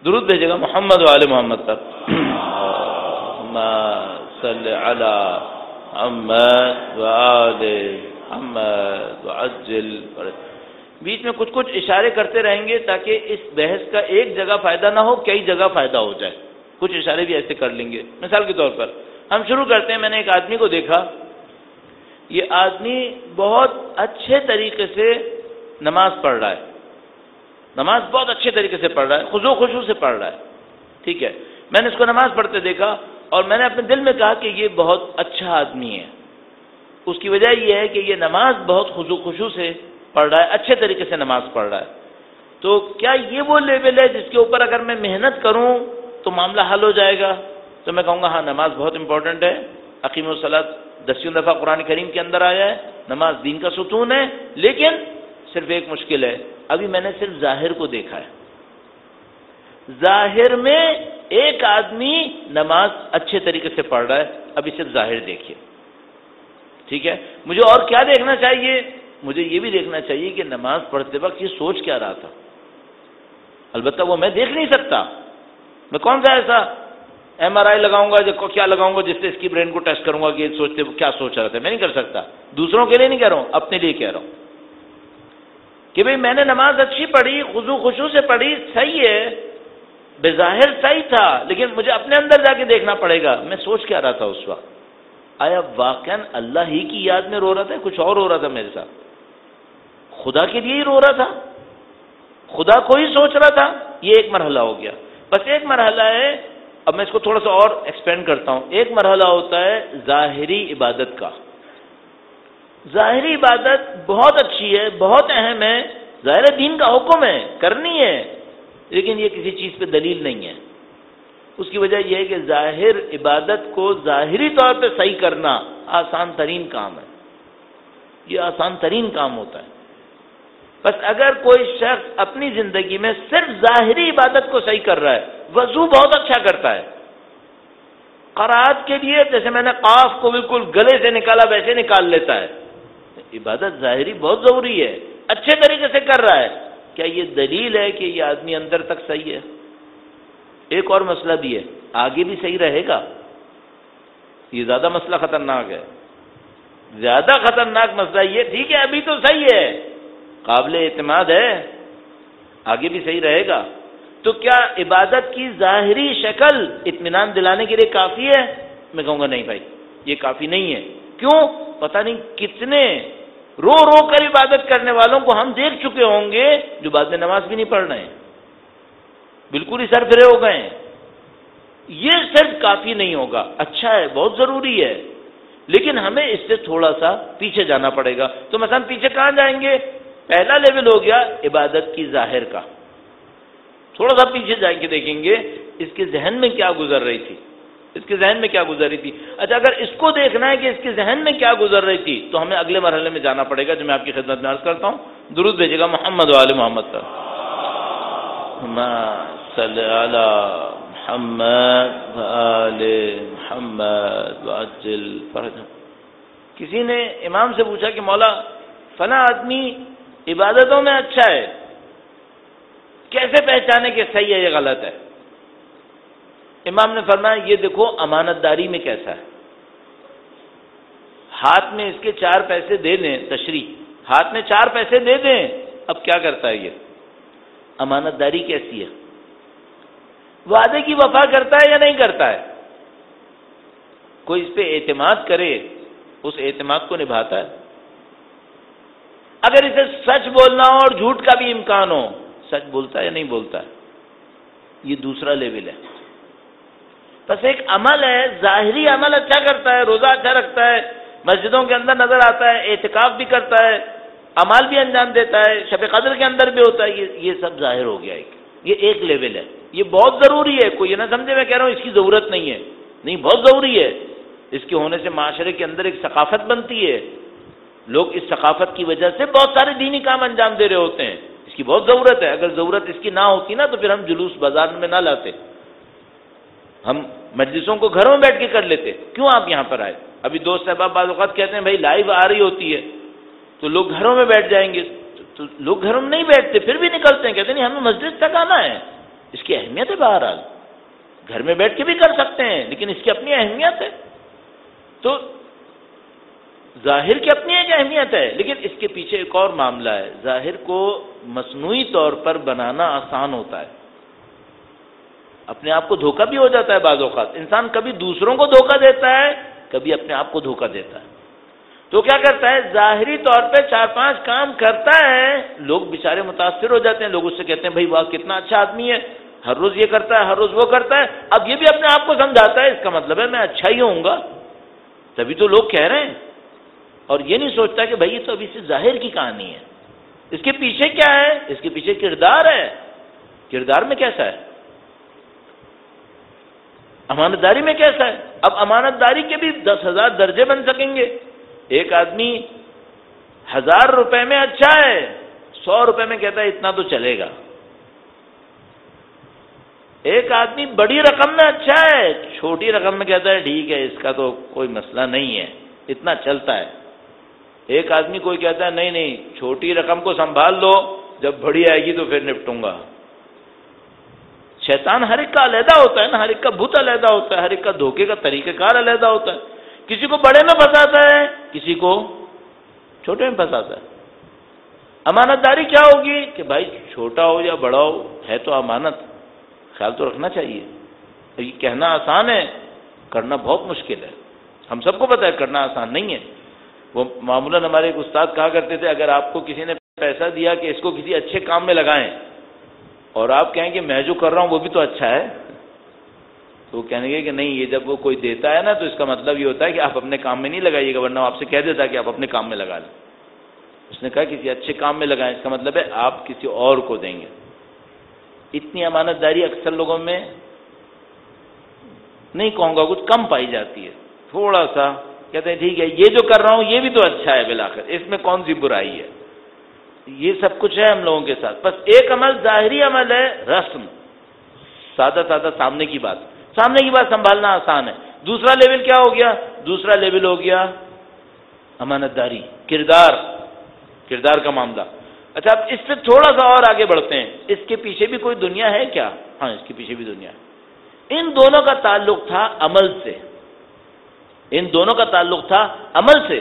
درود بھیجے گا محمد و آل محمد پر. صلی علی محمد و آل محمد وعجل. بیچ میں کچھ کچھ اشارے کرتے رہیں گے تاکہ اس بحث کا ایک جگہ فائدہ نہ ہو, کئی جگہ فائدہ ہو جائے. کچھ اشارے بھی ایسے کر لیں گے. مثال کے طور پر ہم شروع کرتے ہیں. میں نے ایک آدمی کو دیکھا, یہ آدمی بہت اچھے طریقے سے نماز پڑھ رہا ہے, نماز بہت اچھے طریقے سے پڑھ رہا ہے, خضوع خشوع سے پڑھ رہا ہے. ٹھیک ہے, میں نے اس کو نماز پڑھتے دیکھا اور میں نے اپنے دل میں کہا کہ یہ بہت اچھا آدمی ہے. اس کی وجہ یہ ہے کہ یہ نماز بہت خضوع خشوع سے پڑھ رہا ہے, اچھے طریقے سے نماز پڑھ رہا ہے. تو کیا یہ وہ لیول ہے جس کے اوپر اگر میں محنت کروں تو معاملہ حل ہو جائے گا؟ تو میں کہوں گا ہاں نماز بہت امپورٹنٹ ہے. اقیموا الصلاۃ 10 دفعہ قرآن کریم کے اندر آیا ہے, نماز دین کا ستون ہے. لیکن صرف ایک مشکل ہے, ابھی میں نے صرف ظاہر کو دیکھا ہے. ظاہر میں ایک آدمی نماز اچھے طریقے سے پڑھ رہا ہے, ابھی صرف ظاہر دیکھیے. ٹھیک ہے, مجھے اور کیا دیکھنا چاہیے؟ مجھے یہ بھی دیکھنا چاہیے کہ نماز پڑھتے وقت یہ سوچ کیا رہا تھا. البتہ وہ میں دیکھ نہیں سکتا. میں کون سا ایسا ایم آر آئی لگاؤں گا, کیا لگاؤں گا جس سے اس کی برین کو ٹیسٹ کروں گا کہ سوچتے کیا سوچ رہا تھا؟ میں نہیں کر سکتا. دوسروں کے لیے نہیں کہہ رہا ہوں, اپنے لیے کہہ رہا ہوں کہ بھئی میں نے نماز اچھی پڑھی, خضوع خشوع سے پڑھی, صحیح ہے, بظاہر صحیح تھا, لیکن مجھے اپنے اندر جا کے دیکھنا پڑے گا میں سوچ کیا رہا تھا اس وقت. آیا واقعاً اللہ ہی کی یاد میں رو رہا تھا, کچھ اور ہو رہا تھا میرے ساتھ؟ خدا کے لیے ہی رو رہا تھا, خدا کو ہی سوچ رہا تھا. یہ ایک مرحلہ ہو گیا. بس ایک مرحلہ ہے, اب میں اس کو تھوڑا سا اور ایکسپینڈ کرتا ہوں. ایک مرحلہ ہوتا ہے ظاہری عبادت کا. ظاہری عبادت بہت اچھی ہے, بہت اہم ہے, ظاہر دین کا حکم ہے, کرنی ہے, لیکن یہ کسی چیز پہ دلیل نہیں ہے. اس کی وجہ یہ ہے کہ ظاہر عبادت کو ظاہری طور پہ صحیح کرنا آسان ترین کام ہے. یہ آسان ترین کام ہوتا ہے. بس اگر کوئی شخص اپنی زندگی میں صرف ظاہری عبادت کو صحیح کر رہا ہے، وضو بہت اچھا کرتا ہے، قرات کے لیے جیسے میں نے قاف کو بالکل گلے سے نکالا ویسے نکال لیتا ہے، عبادت ظاہری بہت ضروری ہے، اچھے طریقے سے کر رہا ہے، کیا یہ دلیل ہے کہ یہ آدمی اندر تک صحیح ہے؟ ایک اور مسئلہ بھی ہے، آگے بھی صحیح رہے گا؟ یہ زیادہ مسئلہ خطرناک ہے. زیادہ خطرناک مسئلہ یہ، ٹھیک ہے ابھی تو صحیح ہے، قابل اعتماد ہے، آگے بھی صحیح رہے گا، تو کیا عبادت کی ظاہری شکل اطمینان دلانے کے لیے کافی ہے؟ میں کہوں گا نہیں بھائی، یہ کافی نہیں ہے. کیوں؟ پتہ نہیں کتنے رو رو کر عبادت کرنے والوں کو ہم دیکھ چکے ہوں گے جو بعد میں نماز بھی نہیں پڑھ رہے ہیں، بالکل ہی سر پھرے ہو گئے ہیں. یہ صرف کافی نہیں ہوگا، اچھا ہے، بہت ضروری ہے، لیکن ہمیں اس سے تھوڑا سا پیچھے جانا پڑے گا. تو مثلا پیچھے کہاں جائیں گے؟ پہلا لیول ہو گیا عبادت کی ظاہر کا، تھوڑا سا پیچھے جائیں کے دیکھیں گے اس کے ذہن میں کیا گزر رہی تھی، اس کے ذہن میں کیا گزر رہی تھی. اچھا اگر اس کو دیکھنا ہے کہ اس کے ذہن میں کیا گزر رہی تھی تو ہمیں اگلے مرحلے میں جانا پڑے گا جو میں آپ کی خدمت میں عرض کرتا ہوں. درود بھیجے گا محمد و آل محمد پر. صلی علی محمد و آل محمد وعجل فرجہ. کسی نے امام سے پوچھا کہ مولا فلاں آدمی عبادتوں میں اچھا ہے، کیسے پہچانے کہ صحیح ہے یہ غلط ہے؟ امام نے فرمایا یہ دیکھو امانت داری میں کیسا ہے. ہاتھ میں اس کے 4 پیسے دے دیں، تشریح، ہاتھ میں 4 پیسے دے دیں، اب کیا کرتا ہے؟ یہ امانت داری کیسی ہے؟ وعدے کی وفا کرتا ہے یا نہیں کرتا ہے؟ کوئی اس پہ اعتماد کرے، اس اعتماد کو نبھاتا ہے؟ اگر اسے سچ بولنا ہو اور جھوٹ کا بھی امکان ہو، سچ بولتا ہے یا نہیں بولتا ہے؟ یہ دوسرا لیول ہے. بس ایک عمل ہے، ظاہری عمل اچھا کرتا ہے، روزہ اچھا رکھتا ہے، مسجدوں کے اندر نظر آتا ہے، اعتکاف بھی کرتا ہے، اعمال بھی انجام دیتا ہے، شب قدر کے اندر بھی ہوتا ہے، یہ سب ظاہر ہو گیا. یہ ایک لیول ہے، یہ بہت ضروری ہے. کوئی یہ نہ سمجھے میں کہہ رہا ہوں اس کی ضرورت نہیں ہے، نہیں، بہت ضروری ہے. اس کے ہونے سے معاشرے کے اندر ایک ثقافت بنتی ہے، لوگ اس ثقافت کی وجہ سے بہت سارے دینی کام انجام دے رہے ہوتے ہیں. اس کی بہت ضرورت ہے. اگر ضرورت اس کی نہ ہوتی نا تو پھر ہم جلوس بازار میں نہ لاتے، ہم مجلسوں کو گھروں میں بیٹھ کے کر لیتے. کیوں آپ یہاں پر آئے؟ ابھی دوست صاحب بعض اوقات کہتے ہیں بھائی لائیو آ رہی ہوتی ہے تو لوگ گھروں میں بیٹھ جائیں گے، تو لوگ گھروں میں نہیں بیٹھتے، پھر بھی نکلتے ہیں، کہتے ہیں نہیں ہمیں مسجد تک آنا ہے. اس کی اہمیت ہے، بہرحال گھر میں بیٹھ کے بھی کر سکتے ہیں لیکن اس کی اپنی اہمیت ہے. تو ظاہر کی اپنی ایک اہمیت ہے، لیکن اس کے پیچھے ایک اور معاملہ ہے. ظاہر کو مصنوعی طور پر بنانا آسان ہوتا ہے، اپنے آپ کو دھوکہ بھی ہو جاتا ہے. بعض اوقات انسان کبھی دوسروں کو دھوکہ دیتا ہے، کبھی اپنے آپ کو دھوکہ دیتا ہے. تو کیا کرتا ہے؟ ظاہری طور پہ 4-5 کام کرتا ہے، لوگ بیچارے متاثر ہو جاتے ہیں، لوگ اس سے کہتے ہیں بھائی واہ کتنا اچھا آدمی ہے، ہر روز یہ کرتا ہے، ہر روز وہ کرتا ہے. اب یہ بھی اپنے آپ کو سمجھاتا ہے، اس کا مطلب ہے میں اچھا ہی ہوں گا، تبھی تو لوگ کہہ رہے ہیں. اور یہ نہیں سوچتا کہ بھائی یہ تو ابھی سے ظاہر کی کہانی ہے، اس کے پیچھے کیا ہے؟ اس کے پیچھے کردار ہے. کردار میں کیسا ہے؟ امانت داری میں کیسا ہے؟ اب امانت داری کے بھی 10,000 درجے بن سکیں گے. ایک آدمی 1000 روپے میں اچھا ہے، 100 روپے میں کہتا ہے اتنا تو چلے گا. ایک آدمی بڑی رقم میں اچھا ہے، چھوٹی رقم میں کہتا ہے ٹھیک ہے اس کا تو کوئی مسئلہ نہیں ہے، اتنا چلتا ہے. ایک آدمی کوئی کہتا ہے نہیں نہیں چھوٹی رقم کو سنبھال لو، جب بڑی آئے گی تو پھر نپٹوں گا. شیطان ہر ایک کا علیحدہ ہوتا ہے نا، ہر ایک کا بت علیحدہ ہوتا ہے، ہر ایک کا دھوکے کا طریقہ کار علیحدہ ہوتا ہے. کسی کو بڑے میں پھنساتا ہے، کسی کو چھوٹے میں پھنساتا ہے. امانت داری کیا ہوگی کہ بھائی چھوٹا ہو یا بڑا ہو ہے تو امانت، خیال تو رکھنا چاہیے. یہ کہنا آسان ہے، کرنا بہت مشکل ہے. ہم سب کو پتہ ہے کرنا آسان نہیں ہے. وہ معمولاً ہمارے ایک استاد کہا کرتے تھے اگر آپ کو کسی نے پیسہ دیا کہ اس کو کسی اچھے کام میں لگائیں اور آپ کہیں کہ میں جو کر رہا ہوں وہ بھی تو اچھا ہے، تو وہ کہنے گے کہ نہیں، یہ جب وہ کوئی دیتا ہے نا تو اس کا مطلب یہ ہوتا ہے کہ آپ اپنے کام میں نہیں لگائیے گا، ورنہ آپ سے کہہ دیتا کہ آپ اپنے کام میں لگا لیں. اس نے کہا کسی اچھے کام میں لگائیں، اس کا مطلب ہے آپ کسی اور کو دیں گے. اتنی امانت داری اکثر لوگوں میں نہیں کہوں گا کچھ کم پائی جاتی ہے. تھوڑا سا کہتے ہیں ٹھیک ہے یہ جو کر رہا ہوں یہ بھی تو اچھا ہے بالآخر، اس میں کون سی برائی ہے. یہ سب کچھ ہے ہم لوگوں کے ساتھ. بس ایک عمل ظاہری عمل ہے، رسم، سادہ سادہ سامنے کی بات سنبھالنا آسان ہے. دوسرا لیول کیا ہو گیا؟ دوسرا لیول ہو گیا امانت داری، کردار کا معاملہ. اچھا اب اس سے تھوڑا سا اور آگے بڑھتے ہیں. اس کے پیچھے بھی کوئی دنیا ہے کیا؟ ہاں اس کے پیچھے بھی دنیا ہے. ان دونوں کا تعلق تھا عمل سے، عمل سے.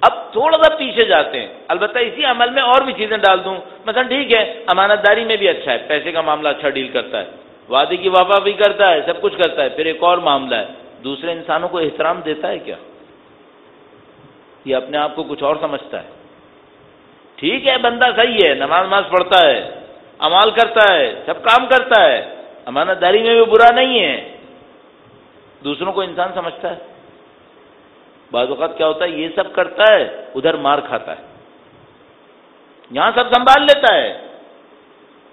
اب تھوڑا سا پیچھے جاتے ہیں. البتہ اسی عمل میں اور بھی چیزیں ڈال دوں. مثلا ٹھیک ہے امانت داری میں بھی اچھا ہے، پیسے کا معاملہ اچھا ڈیل کرتا ہے، وعدے کی وفا بھی کرتا ہے، سب کچھ کرتا ہے. پھر ایک اور معاملہ ہے، دوسرے انسانوں کو احترام دیتا ہے کیا؟ یہ اپنے آپ کو کچھ اور سمجھتا ہے. ٹھیک ہے بندہ صحیح ہے، نماز پڑھتا ہے، اعمال کرتا ہے، سب کام کرتا ہے، امانت داری میں بھی برا نہیں ہے، دوسروں کو انسان سمجھتا ہے. بعض اوقات کیا ہوتا ہے یہ سب کرتا ہے، ادھر مار کھاتا ہے. یہاں سب سنبھال لیتا ہے.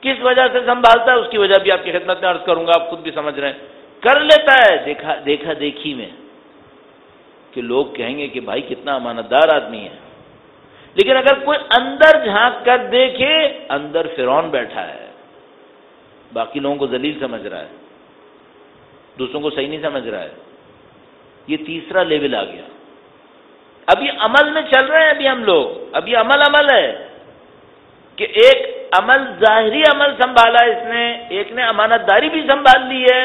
کس وجہ سے سنبھالتا ہے اس کی وجہ بھی آپ کی خدمت میں عرض کروں گا، آپ خود بھی سمجھ رہے ہیں. کر لیتا ہے دیکھا دیکھی میں کہ لوگ کہیں گے کہ بھائی کتنا امانت دار آدمی ہے. لیکن اگر کوئی اندر جھانک کر دیکھے، اندر فرعون بیٹھا ہے، باقی لوگوں کو ذلیل سمجھ رہا ہے، دوسروں کو صحیح نہیں سمجھ رہا ہے. یہ تیسرا لیول آ گیا. اب یہ عمل میں چل رہے ہیں ابھی ہم لوگ. اب یہ عمل ہے کہ ایک عمل ظاہری عمل سنبھالا اس نے، ایک نے امانت داری بھی سنبھال لی ہے.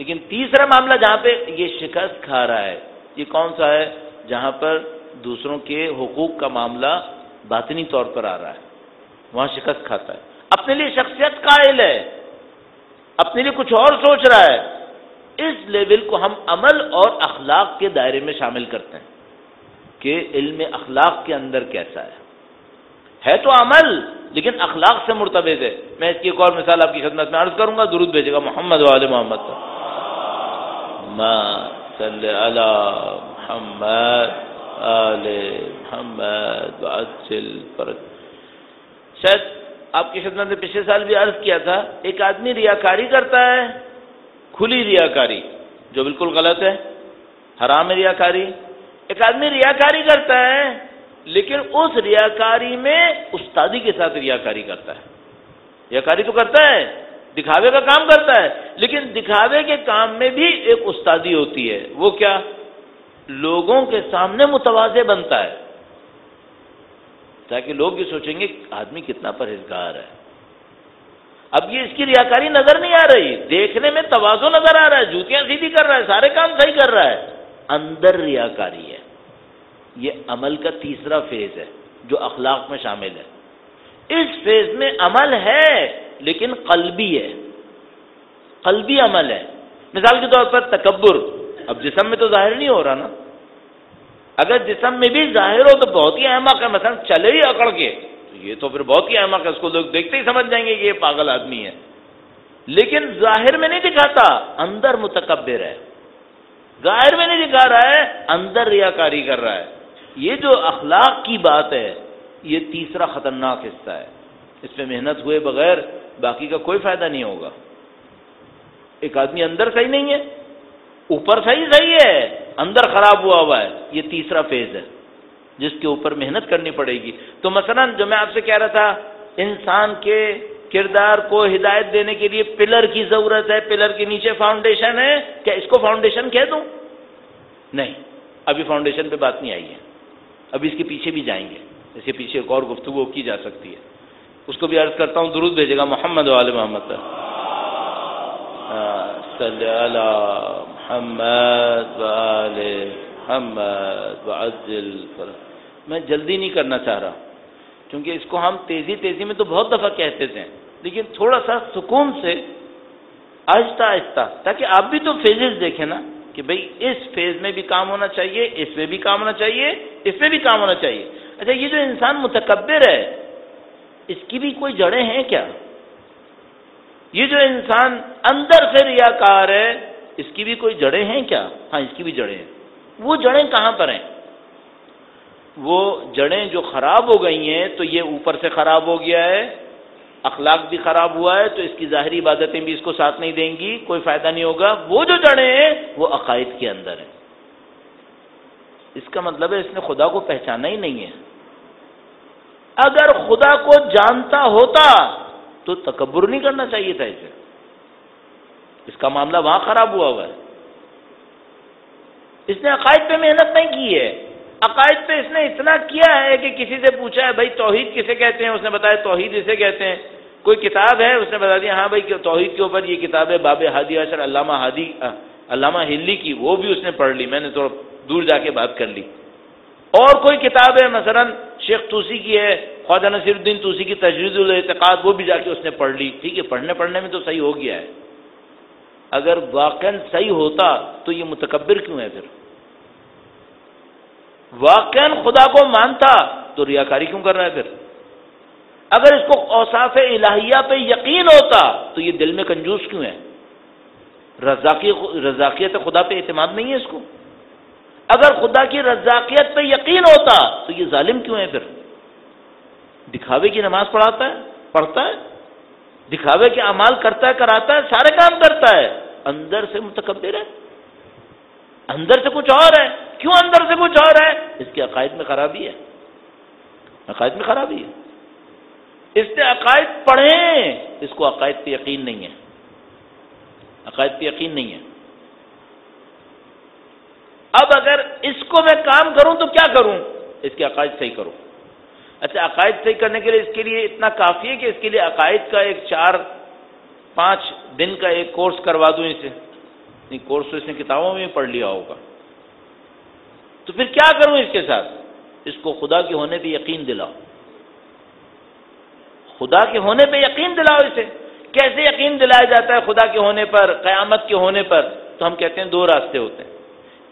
لیکن تیسرا معاملہ جہاں پہ یہ شکست کھا رہا ہے، یہ کون سا ہے؟ جہاں پر دوسروں کے حقوق کا معاملہ باطنی طور پر آ رہا ہے، وہاں شکست کھاتا ہے. اپنے لیے شخصیت قائل ہے، اپنے لیے کچھ اور سوچ رہا ہے. اس لیول کو ہم عمل اور اخلاق کے دائرے میں شامل کرتے ہیں کہ علم اخلاق کے اندر کیسا ہے تو عمل لیکن اخلاق سے مرتبط ہے. میں اس کی ایک اور مثال آپ کی خدمت میں عرض کروں گا. درود بھیجے گا محمد و آل محمد. صلی علی محمد آل محمد وعجل فرج. شاید آپ کی خدمت میں پچھلے سال بھی عرض کیا تھا، ایک آدمی ریاکاری کرتا ہے، کھلی ریاکاری جو بالکل غلط ہے، حرام ہے ریاکاری. ایک آدمی ریاکاری کرتا ہے لیکن اس ریاکاری میں استادی کے ساتھ ریاکاری کرتا ہے. ریاکاری تو کرتا ہے، دکھاوے کا کام کرتا ہے، لیکن دکھاوے کے کام میں بھی ایک استادی ہوتی ہے. وہ کیا؟ لوگوں کے سامنے متواضع بنتا ہے تاکہ لوگ یہ سوچیں گے آدمی کتنا پرہیزگار ہے. اب یہ اس کی ریاکاری نظر نہیں آ رہی، دیکھنے میں تواضع نظر آ رہا ہے، جوتیاں سیدھی کر رہا ہے، سارے کام صحیح کر رہا ہے، اندر ریاکاری ہے. یہ عمل کا تیسرا فیز ہے جو اخلاق میں شامل ہے. اس فیز میں عمل ہے لیکن قلبی ہے، قلبی عمل ہے. مثال کے طور پر تکبر. اب جسم میں تو ظاہر نہیں ہو رہا نا، اگر جسم میں بھی ظاہر ہو تو بہت ہی احمق ہے. مثلا چلے ہی اکڑ کے تو یہ تو پھر بہت ہی احمق ہے، اس کو لوگ دیکھتے ہی سمجھ جائیں گے کہ یہ پاگل آدمی ہے. لیکن ظاہر میں نہیں دکھاتا، اندر متکبر ہے. ظاہر میں نہیں دکھا رہا ہے، اندر ریاکاری کر رہا ہے. یہ جو اخلاق کی بات ہے یہ تیسرا خطرناک حصہ ہے. اس پہ محنت ہوئے بغیر باقی کا کوئی فائدہ نہیں ہوگا. ایک آدمی اندر صحیح نہیں ہے، اوپر صحیح ہے، اندر خراب ہوا ہے. یہ تیسرا فیز ہے جس کے اوپر محنت کرنی پڑے گی. تو مثلا جو میں آپ سے کہہ رہا تھا، انسان کے کردار کو ہدایت دینے کے لیے پلر کی ضرورت ہے. پلر کے نیچے فاؤنڈیشن ہے. کیا اس کو فاؤنڈیشن کہہ دوں؟ نہیں، ابھی فاؤنڈیشن پہ بات نہیں آئی ہے، ابھی اس کے پیچھے بھی جائیں گے. اس کے پیچھے ایک اور گفتگو کی جا سکتی ہے، اس کو بھی عرض کرتا ہوں. درود بھیجے گا محمد و آل محمد. صلی علی محمد و آل محمد وعجل فرج. میں جلدی نہیں کرنا چاہ رہا کیونکہ اس کو ہم تیزی میں تو بہت دفعہ کہتے تھے، لیکن تھوڑا سا سکون سے آہستہ آہستہ، تاکہ آپ بھی تو فیزز دیکھیں نا کہ بھئی اس فیز میں بھی کام ہونا چاہیے، اس میں بھی کام ہونا چاہیے، اس میں بھی کام ہونا چاہیے. اچھا یہ جو انسان متکبر ہے اس کی بھی کوئی جڑیں ہیں کیا؟ یہ جو انسان اندر سے ریاکار ہے اس کی بھی کوئی جڑیں ہیں کیا؟ ہاں اس کی بھی جڑیں ہیں. وہ جڑیں کہاں پر ہیں؟ وہ جڑیں جو خراب ہو گئی ہیں تو یہ اوپر سے خراب ہو گیا ہے، اخلاق بھی خراب ہوا ہے، تو اس کی ظاہری عبادتیں بھی اس کو ساتھ نہیں دیں گی، کوئی فائدہ نہیں ہوگا. وہ جو جڑیں ہیں وہ عقائد کے اندر ہیں. اس کا مطلب ہے اس نے خدا کو پہچانا ہی نہیں ہے۔ اگر خدا کو جانتا ہوتا تو تکبر نہیں کرنا چاہیے تھا اسے، اس کا معاملہ وہاں خراب ہوا ہے۔ اس نے عقائد پہ محنت نہیں کی ہے، عقائد پہ اس نے اتنا کیا ہے کہ کسی سے پوچھا ہے بھائی توحید کسے کہتے ہیں، اس نے بتایا توحید اسے کہتے ہیں۔ کوئی کتاب ہے، اس نے بتا دیا ہاں بھائی توحید کے اوپر یہ کتاب ہے باب ہادی عشر علامہ ہلی کی، وہ بھی اس نے پڑھ لی، میں نے تھوڑا دور جا کے بات کر لی۔ اور کوئی کتاب ہے مثلا شیخ طوسی کی ہے، خواجہ نصیر الدین طوسی کی تجرید الاعتقاد، وہ بھی جا کے اس نے پڑھ لی۔ ٹھیک ہے، پڑھنے میں تو صحیح ہو گیا ہے، اگر واقعاً صحیح ہوتا تو یہ متکبر کیوں ہے؟ پھر واقعاً خدا کو مانتا تو ریاکاری کیوں کر رہا ہے؟ پھر اگر اس کو اوصاف الہیہ پہ یقین ہوتا تو یہ دل میں کنجوس کیوں ہے؟ رزاقیت خدا پہ اعتماد نہیں ہے اس کو؟ اگر خدا کی رزاقیت پہ یقین ہوتا تو یہ ظالم کیوں ہے؟ پھر دکھاوے کی نماز پڑھتا ہے، دکھاوے کے اعمال کرتا ہے، کراتا ہے، سارے کام کرتا ہے، اندر سے متکبر ہے، اندر سے کچھ اور ہے۔ کیوں اندر سے کچھ اور ہے؟ اس کے عقائد میں خرابی ہے، عقائد میں خرابی ہے۔ اس نے عقائد پڑھے، اس کو عقائد پہ یقین نہیں ہے، عقائد پہ یقین نہیں ہے۔ اب اگر اس کو میں کام کروں تو کیا کروں؟ اس کے عقائد صحیح کروں۔ اچھا، عقائد صحیح کرنے کے لیے اس کے لیے اتنا کافی ہے کہ اس کے لیے عقائد کا ایک 4-5 دن کا ایک کورس کروا دوں اسے؟ نہیں، کورس تو اس نے کتابوں میں پڑھ لیا ہوگا۔ تو پھر کیا کروں اس کے ساتھ؟ اس کو خدا کے ہونے پہ یقین دلاؤ، خدا کے ہونے پہ یقین دلاؤ اسے۔ کیسے یقین دلایا جاتا ہے خدا کے ہونے پر، قیامت کے ہونے پر؟ تو ہم کہتے ہیں 2 راستے ہوتے ہیں،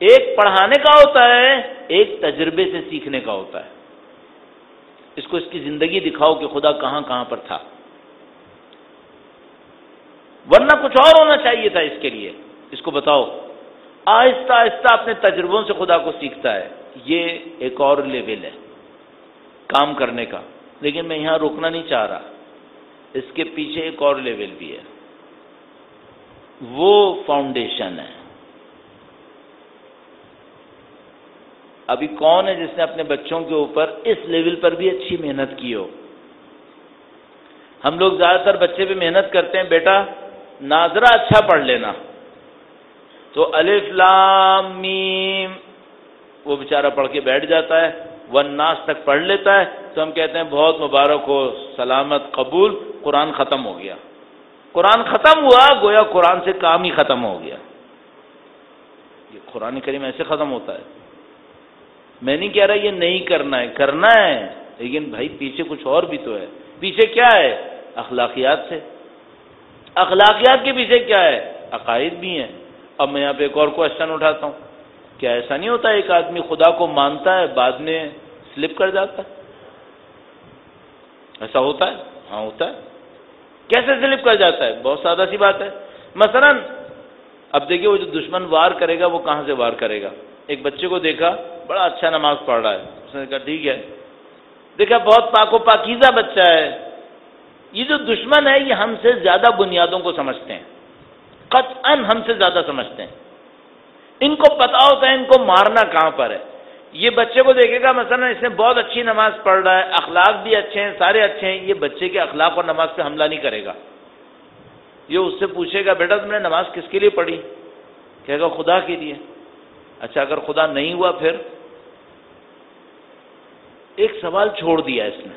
ایک پڑھانے کا ہوتا ہے، ایک تجربے سے سیکھنے کا ہوتا ہے۔ اس کو اس کی زندگی دکھاؤ کہ خدا کہاں کہاں پر تھا، ورنہ کچھ اور ہونا چاہیے تھا اس کے لیے۔ اس کو بتاؤ، آہستہ آہستہ اپنے تجربوں سے خدا کو سیکھتا ہے۔ یہ ایک اور لیول ہے کام کرنے کا، لیکن میں یہاں روکنا نہیں چاہ رہا، اس کے پیچھے ایک اور لیول بھی ہے، وہ فاؤنڈیشن ہے۔ ابھی کون ہے جس نے اپنے بچوں کے اوپر اس لیول پر بھی اچھی محنت کی ہو؟ ہم لوگ زیادہ تر بچے پہ محنت کرتے ہیں، بیٹا ناظرہ اچھا پڑھ لینا، تو الف لام میم وہ بیچارہ پڑھ کے بیٹھ جاتا ہے، والناس تک پڑھ لیتا ہے، تو ہم کہتے ہیں بہت مبارک ہو، سلامت، قبول، قرآن ختم ہو گیا۔ قرآن ختم ہوا گویا قرآن سے کام ہی ختم ہو گیا۔ یہ قرآن کریم ایسے ختم ہوتا ہے؟ میں نہیں کہہ رہا یہ نہیں کرنا ہے، لیکن بھائی پیچھے کچھ اور بھی تو ہے۔ پیچھے کیا ہے؟ اخلاقیات سے، اخلاقیات کے پیچھے کیا ہے؟ عقائد بھی ہیں۔ اب میں یہاں پہ ایک اور کوشچن اٹھاتا ہوں، کیا ایسا نہیں ہوتا ایک آدمی خدا کو مانتا ہے بعد میں سلپ کر جاتا ہے؟ ایسا ہوتا ہے؟ ہاں ہوتا ہے۔ کیسے سلپ کر جاتا ہے؟ بہت سادہ سی بات ہے۔ مثلا اب دیکھیے، وہ جو دشمن وار کرے گا وہ کہاں سے وار کرے گا؟ ایک بچے کو دیکھا بڑا اچھا نماز پڑھ رہا ہے، اس نے کہا ٹھیک ہے، دیکھا بہت پاک و پاکیزہ بچہ ہے۔ یہ جو دشمن ہے یہ ہم سے زیادہ بنیادوں کو سمجھتے ہیں، قطعاً ہم سے زیادہ سمجھتے ہیں، ان کو پتا ہوتا ہے ان کو مارنا کہاں پر ہے۔ یہ بچے کو دیکھے گا مثلا اس نے بہت اچھی نماز پڑھ رہا ہے، اخلاق بھی اچھے ہیں، سارے اچھے ہیں، یہ بچے کے اخلاق اور نماز پہ حملہ نہیں کرے گا۔ یہ اس سے پوچھے گا بیٹا تم نے نماز کس کے لیے پڑھی؟ کہے گا خدا کے لیے۔ اچھا اگر خدا نہیں ہوا پھر؟ ایک سوال چھوڑ دیا اس نے،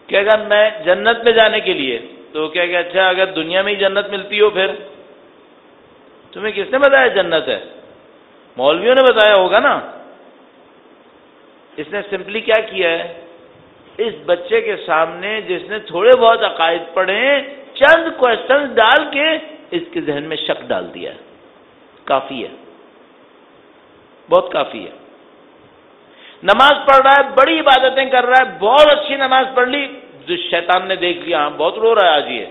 کہے گا میں جنت میں جانے کے لیے، تو کہے گا اچھا اگر دنیا میں ہی جنت ملتی ہو پھر؟ تمہیں کس نے بتایا جنت ہے؟ مولویوں نے بتایا ہوگا نا۔ اس نے سمپلی کیا کیا ہے، اس بچے کے سامنے جس نے تھوڑے بہت عقائد پڑھے، چند کوشچن ڈال کے اس کے ذہن میں شک ڈال دیا ہے۔ کافی ہے، بہت کافی ہے۔ نماز پڑھ رہا ہے، بڑی عبادتیں کر رہا ہے، بہت اچھی نماز پڑھ لی، جو شیطان نے دیکھ لیا ہاں بہت رو رہا ہے آج، یہ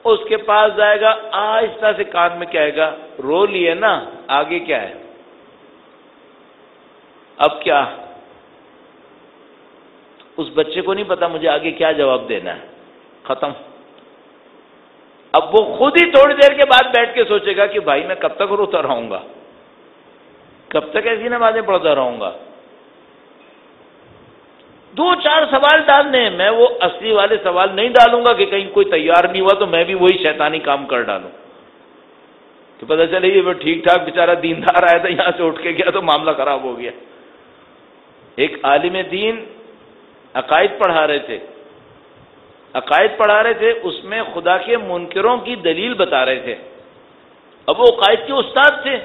اس کے پاس جائے گا، آہستہ سے کان میں کہے گا رو لیے نا، آگے کیا ہے؟ اب کیا؟ اس بچے کو نہیں پتا مجھے آگے کیا جواب دینا ہے، ختم۔ اب وہ خود ہی تھوڑی دیر کے بعد بیٹھ کے سوچے گا کہ بھائی میں کب تک روتا رہوں گا، کب تک ایسی نمازیں پڑھتا رہوں گا؟ 2-4 سوال ڈالنے ہیں، میں وہ اصلی والے سوال نہیں ڈالوں گا کہ کہیں کوئی تیار نہیں ہوا تو میں بھی وہی شیطانی کام کر ڈالوں، تو پتہ چلے یہ وہ ٹھیک ٹھاک بیچارہ دیندار آیا تھا، یہاں سے اٹھ کے گیا تو معاملہ خراب ہو گیا۔ ایک عالم دین عقائد پڑھا رہے تھے، اس میں خدا کے منکروں کی دلیل بتا رہے تھے۔ اب وہ عقائد کے استاد تھے،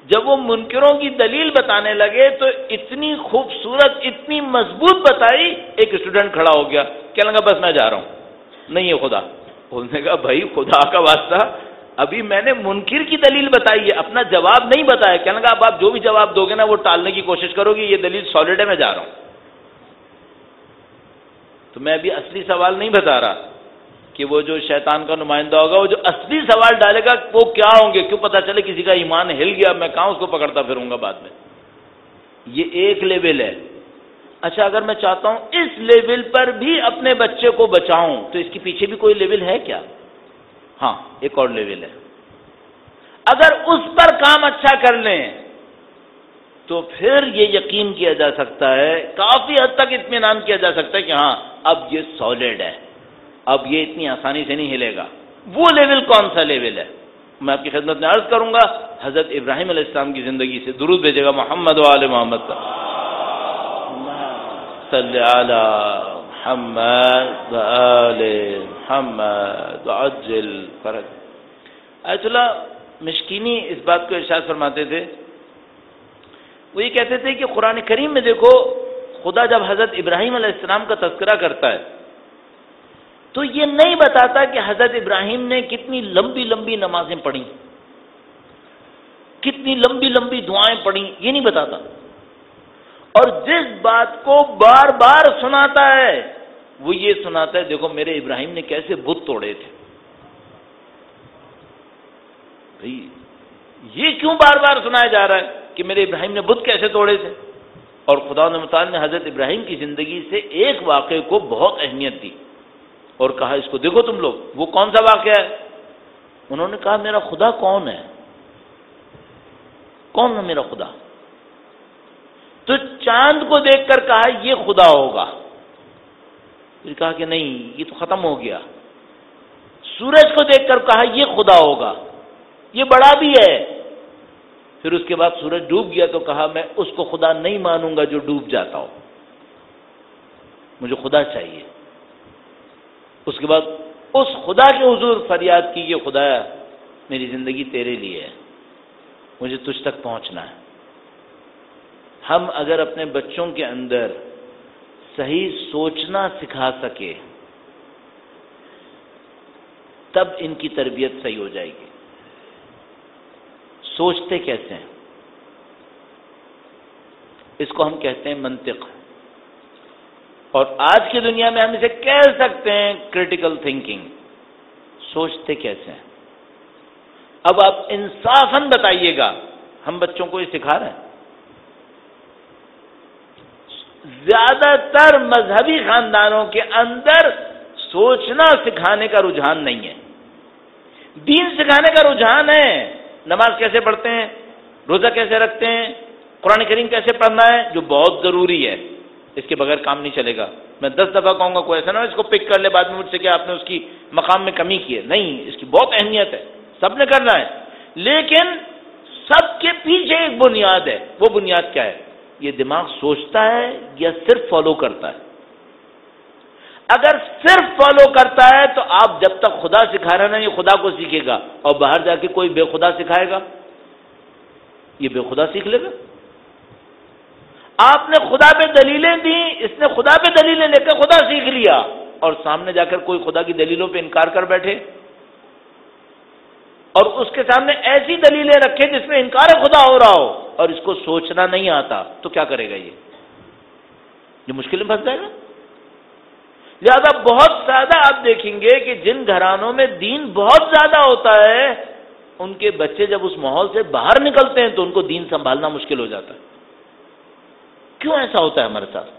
جب وہ منکروں کی دلیل بتانے لگے تو اتنی خوبصورت، اتنی مضبوط بتائی، ایک اسٹوڈنٹ کھڑا ہو گیا، کہنے لگا بس میں جا رہا ہوں، نہیں ہے خدا۔ بولنے کا بھائی خدا کا واسطہ، ابھی میں نے منکر کی دلیل بتائی ہے، اپنا جواب نہیں بتایا۔ کہنے لگا اب آپ جو بھی جواب دو گے نا وہ ٹالنے کی کوشش کرو گے، یہ دلیل سالڈ ہے، میں جا رہا ہوں۔ تو میں ابھی اصلی سوال نہیں بتا رہا کہ وہ جو شیطان کا نمائندہ ہوگا وہ جو اصلی سوال ڈالے گا وہ کیا ہوں گے، کیوں پتہ چلے کسی کا ایمان ہل گیا، میں کہاں اس کو پکڑتا پھروں گا بعد میں۔ یہ ایک لیول ہے۔ اچھا اگر میں چاہتا ہوں اس لیول پر بھی اپنے بچے کو بچاؤں تو اس کے پیچھے بھی کوئی لیول ہے کیا؟ ہاں ایک اور لیول ہے۔ اگر اس پر کام اچھا کر لیں تو پھر یہ یقین کیا جا سکتا ہے، کافی حد تک اطمینان کیا جا سکتا ہے کہ ہاں اب یہ سالڈ ہے، اب یہ اتنی آسانی سے نہیں ہلے گا۔ وہ لیول کون سا لیول ہے؟ میں آپ کی خدمت میں عرض کروں گا، حضرت ابراہیم علیہ السلام کی زندگی سے درود بھیجے گا محمد و آل محمد صلی علی محمد و آل محمد وعجل فرج۔ آیت اللہ مشکینی اس بات کو ارشاد فرماتے تھے، وہ یہ کہتے تھے کہ قرآن کریم میں دیکھو خدا جب حضرت ابراہیم علیہ السلام کا تذکرہ کرتا ہے تو یہ نہیں بتاتا کہ حضرت ابراہیم نے کتنی لمبی لمبی نمازیں پڑھیں، کتنی لمبی لمبی دعائیں پڑھیں، یہ نہیں بتاتا۔ اور جس بات کو بار بار سناتا ہے وہ یہ سناتا ہے دیکھو میرے ابراہیم نے کیسے بت توڑے تھے۔ بھئی یہ کیوں بار بار سنایا جا رہا ہے کہ میرے ابراہیم نے بت کیسے توڑے تھے؟ اور خدا متعال نے حضرت ابراہیم کی زندگی سے ایک واقعے کو بہت اہمیت دی اور کہا اس کو دیکھو تم لوگ، وہ کون سا واقعہ ہے؟ انہوں نے کہا میرا خدا کون ہے؟ کون ہے میرا خدا؟ تو چاند کو دیکھ کر کہا یہ خدا ہوگا، پھر کہا کہ نہیں یہ تو ختم ہو گیا۔ سورج کو دیکھ کر کہا یہ خدا ہوگا، یہ بڑا بھی ہے۔ پھر اس کے بعد سورج ڈوب گیا تو کہا میں اس کو خدا نہیں مانوں گا جو ڈوب جاتا ہو، مجھے خدا چاہیے۔ اس کے بعد اس خدا کے حضور فریاد کی کہ خدایا میری زندگی تیرے لیے ہے، مجھے تجھ تک پہنچنا ہے۔ ہم اگر اپنے بچوں کے اندر صحیح سوچنا سکھا سکے تب ان کی تربیت صحیح ہو جائے گی۔ سوچتے کیسے ہیں؟ اس کو ہم کہتے ہیں منطق، اور آج کی دنیا میں ہم اسے کہہ سکتے ہیں کریٹیکل تھنکنگ۔ سوچتے کیسے ہیں؟ اب آپ انصافاً بتائیے گا، ہم بچوں کو یہ سکھا رہے ہیں؟ زیادہ تر مذہبی خاندانوں کے اندر سوچنا سکھانے کا رجحان نہیں ہے، دین سکھانے کا رجحان ہے۔ نماز کیسے پڑھتے ہیں، روزہ کیسے رکھتے ہیں، قرآن کریم کیسے پڑھنا ہے، جو بہت ضروری ہے، اس کے بغیر کام نہیں چلے گا۔ میں 10 دفعہ کہوں گا کوئی ایسا نہ ہو اس کو پک کر لے بعد میں مجھ سے کہ آپ نے اس کی مقام میں کمی کی ہے، نہیں، اس کی بہت اہمیت ہے، سب نے کرنا ہے، لیکن سب کے پیچھے ایک بنیاد ہے۔ وہ بنیاد کیا ہے؟ یہ دماغ سوچتا ہے یا صرف فالو کرتا ہے؟ اگر صرف فالو کرتا ہے تو آپ جب تک خدا سکھا رہے ہیں یہ خدا کو سیکھے گا، اور باہر جا کے کوئی بے خدا سکھائے گا یہ بے خدا سیکھ لے گا۔ آپ نے خدا پہ دلیلیں دی، اس نے خدا پہ دلیلیں لے کر خدا سیکھ لیا، اور سامنے جا کر کوئی خدا کی دلیلوں پہ انکار کر بیٹھے اور اس کے سامنے ایسی دلیلیں رکھے جس میں انکار خدا ہو رہا ہو اور اس کو سوچنا نہیں آتا، تو کیا کرے گا؟ یہ مشکل میں پھنس جائے گا۔ لہذا بہت زیادہ آپ دیکھیں گے کہ جن گھرانوں میں دین بہت زیادہ ہوتا ہے ان کے بچے جب اس ماحول سے باہر نکلتے ہیں تو ان کو دین سنبھالنا مشکل ہو جاتا ہے۔ کیوں ایسا ہوتا ہے ہمارے ساتھ؟